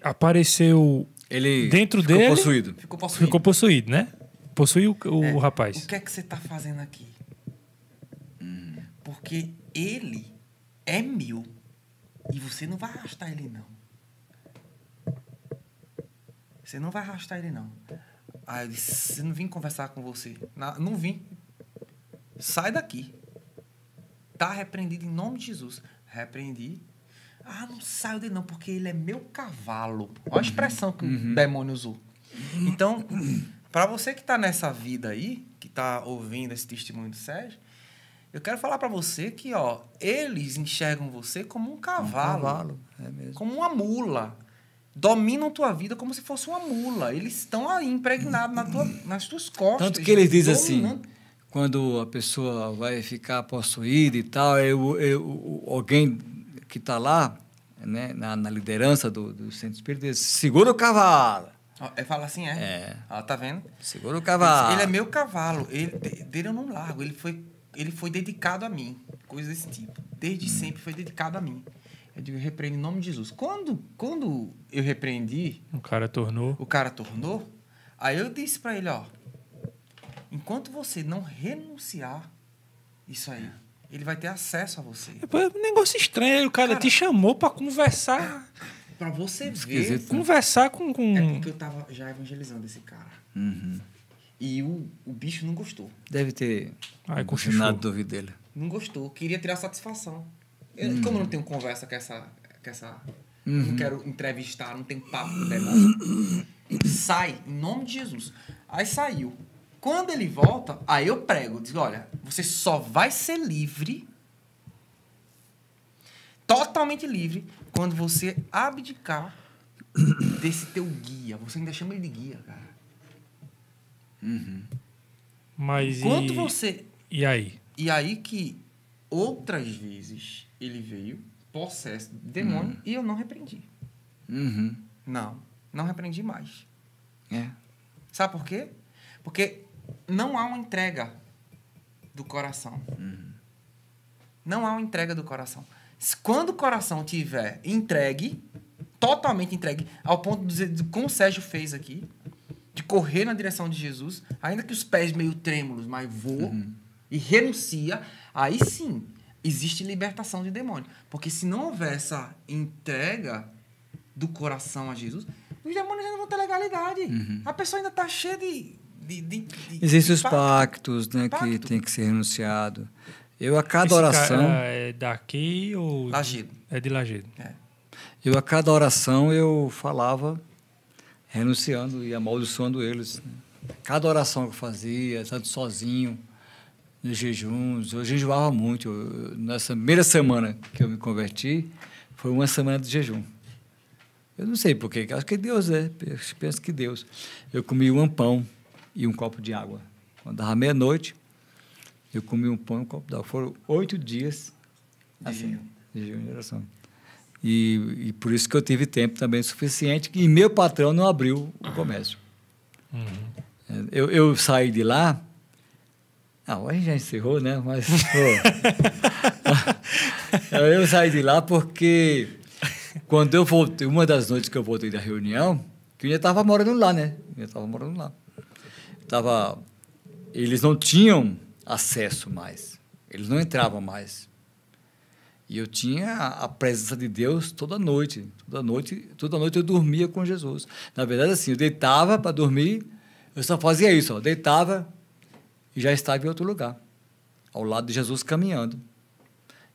Apareceu ele dentro dele. Ficou possuído, né? Possuiu o rapaz. O que é que você está fazendo aqui? Porque ele é meu e você não vai arrastar ele, não. Você não vai arrastar ele, não. Aí eu disse, eu não vim conversar com você. Não vim. Sai daqui. Tá repreendido em nome de Jesus. Repreendi. Não saio dele não, porque ele é meu cavalo. Olha a expressão que o demônio usou. Então, para você que está nessa vida aí, que está ouvindo esse testemunho do Sérgio, eu quero falar para você que, ó, eles enxergam você como um cavalo. É mesmo. Como uma mula. Dominam tua vida como se fosse uma mula. Eles estão aí impregnados nas tuas costas. Tanto que eles dizem assim, quando a pessoa vai ficar possuída e tal, alguém que está lá, né, na liderança do centro espírita, diz, segura o cavalo. Fala assim, tá vendo? Segura o cavalo. Ele é meu cavalo. Dele eu não largo. Ele foi dedicado a mim. Coisa desse tipo. Desde sempre foi dedicado a mim. Eu digo, eu repreendo em nome de Jesus. Quando eu repreendi... O cara tornou. Aí eu disse para ele, ó, enquanto você não renunciar isso aí, ele vai ter acesso a você. É um negócio estranho. O cara te chamou para conversar. Pra você ver. Conversar com... É porque eu tava já evangelizando esse cara. E o bicho não gostou. Deve ter combinado do ouvido dele. Não gostou. Queria tirar satisfação. Como eu não tenho conversa com essa não quero entrevistar, não tenho papo com o demônio. Sai, em nome de Jesus. Aí saiu. Quando ele volta, aí eu prego. Digo, olha, você só vai ser livre, totalmente livre, quando você abdicar desse teu guia. Você ainda chama ele de guia, cara. Mas Enquanto você... E aí? E aí que outras vezes ele veio, possesso de demônio, e eu não repreendi. Não repreendi mais. Sabe por quê? Porque não há uma entrega do coração. Não há uma entrega do coração. Quando o coração tiver entregue, totalmente entregue, ao ponto de dizer, como o Sérgio fez aqui, de correr na direção de Jesus, ainda que os pés meio trêmulos, mas e renuncia, aí sim existe libertação de demônio. Porque se não houver essa entrega do coração a Jesus, os demônios ainda vão ter legalidade. A pessoa ainda está cheia de existem os pactos, né, que tem que ser renunciado. Eu, a cada oração... é daqui ou... Lajedo. É de Lajedo. Eu, a cada oração, eu falava, renunciando e amaldiçoando eles. Cada oração que eu fazia, tanto sozinho, nos jejuns, eu jejuava muito. Nessa primeira semana que eu me converti, foi uma semana de jejum. Eu não sei por quê, acho que Deus é, eu penso que Deus. Eu comi um pão e um copo de água. Quando dava meia-noite, eu comi um pão e um copo de água. Foram 8 dias assim, de jejum de oração. E por isso que eu tive tempo também suficiente, e meu patrão não abriu o comércio. Eu saí de lá... a gente já encerrou, né? Mas... eu saí de lá porque... Quando eu voltei, uma das noites que eu voltei da reunião, que eu já estava morando lá, né? Eles não tinham acesso mais. Eles não entravam mais. E eu tinha a presença de Deus toda noite. Toda noite eu dormia com Jesus. Na verdade, assim, eu deitava para dormir, eu só fazia isso, ó, deitava e já estava em outro lugar, ao lado de Jesus caminhando.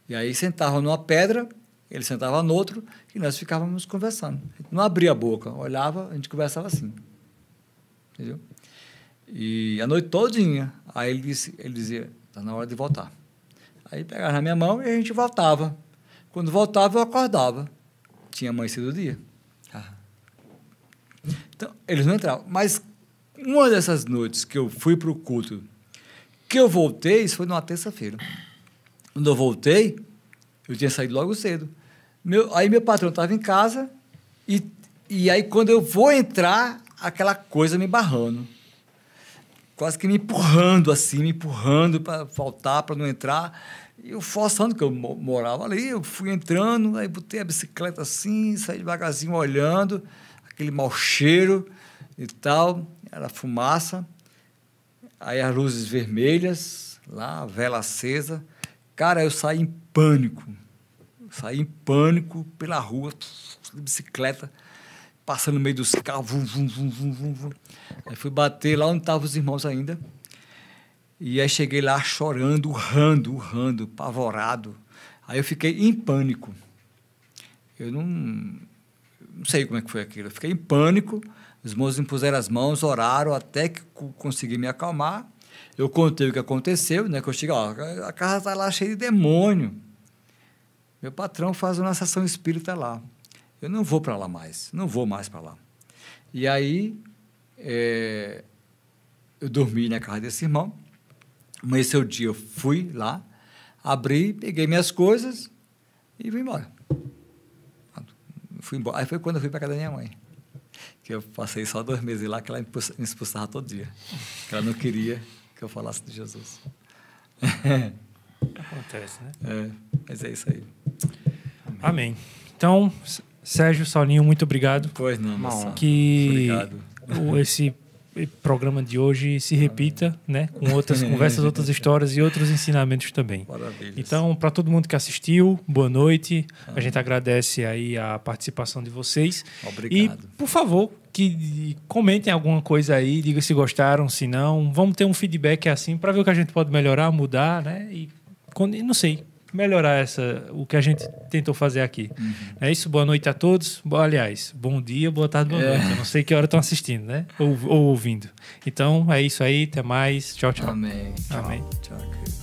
E aí sentava numa pedra, ele sentava no outro, e nós ficávamos conversando. A gente não abria a boca, olhava, a gente conversava assim. Entendeu? E a noite todinha, aí ele dizia, está na hora de voltar. Aí pegava na minha mão e a gente voltava. Quando voltava, eu acordava. Tinha amanhecido o dia. Então, eles não entravam. Mas uma dessas noites que eu fui para o culto, que eu voltei, isso foi numa terça-feira. Quando eu voltei, eu tinha saído logo cedo. Aí meu patrão estava em casa e aí quando eu vou entrar, aquela coisa me barrando. Quase que me empurrando para faltar, para não entrar. E eu forçando, que eu morava ali, eu fui entrando, aí botei a bicicleta assim, saí devagarzinho olhando, aquele mau cheiro e tal, era fumaça. Aí as luzes vermelhas, lá, a vela acesa. Cara, eu saí em pânico. Pela rua, de bicicleta, passando no meio dos carros. Vum. Aí fui bater lá onde estavam os irmãos ainda. E aí cheguei lá chorando, urrando, apavorado. Aí eu fiquei em pânico. Eu não sei como é que foi aquilo. Eu fiquei em pânico. Os irmãos me puseram as mãos, oraram até que consegui me acalmar. Eu contei o que aconteceu, né? Que eu cheguei, a casa está lá cheia de demônio. Meu patrão faz uma sessão espírita lá. Eu não vou para lá mais. Não vou mais para lá. E aí, eu dormi na casa desse irmão. Amanheceu o dia, eu fui lá, abri, peguei minhas coisas e fui embora. Fui embora. Aí foi quando eu fui para casa da minha mãe. Que eu passei só 2 meses lá, que ela me expulsava todo dia. Que ela não queria que eu falasse de Jesus. Acontece, né? Mas é isso aí. Amém. Então, Sérgio, Saulinho, muito obrigado. Pois não, moção. Que obrigado. Esse programa de hoje se repita, né? Com outras conversas, outras histórias e outros ensinamentos também. Maravilha. Então, para todo mundo que assistiu, boa noite. A gente agradece aí a participação de vocês. Obrigado. E, por favor, que comentem alguma coisa aí, diga se gostaram, se não. Vamos ter um feedback assim para ver o que a gente pode melhorar, mudar, né? E não sei. melhorar o que a gente tentou fazer aqui. É isso, boa noite a todos. Aliás, bom dia, boa tarde, boa noite. Eu não sei que hora estão assistindo, né? Ou ouvindo. Então, é isso aí, até mais. Tchau, tchau. Amém. Amém. Tchau.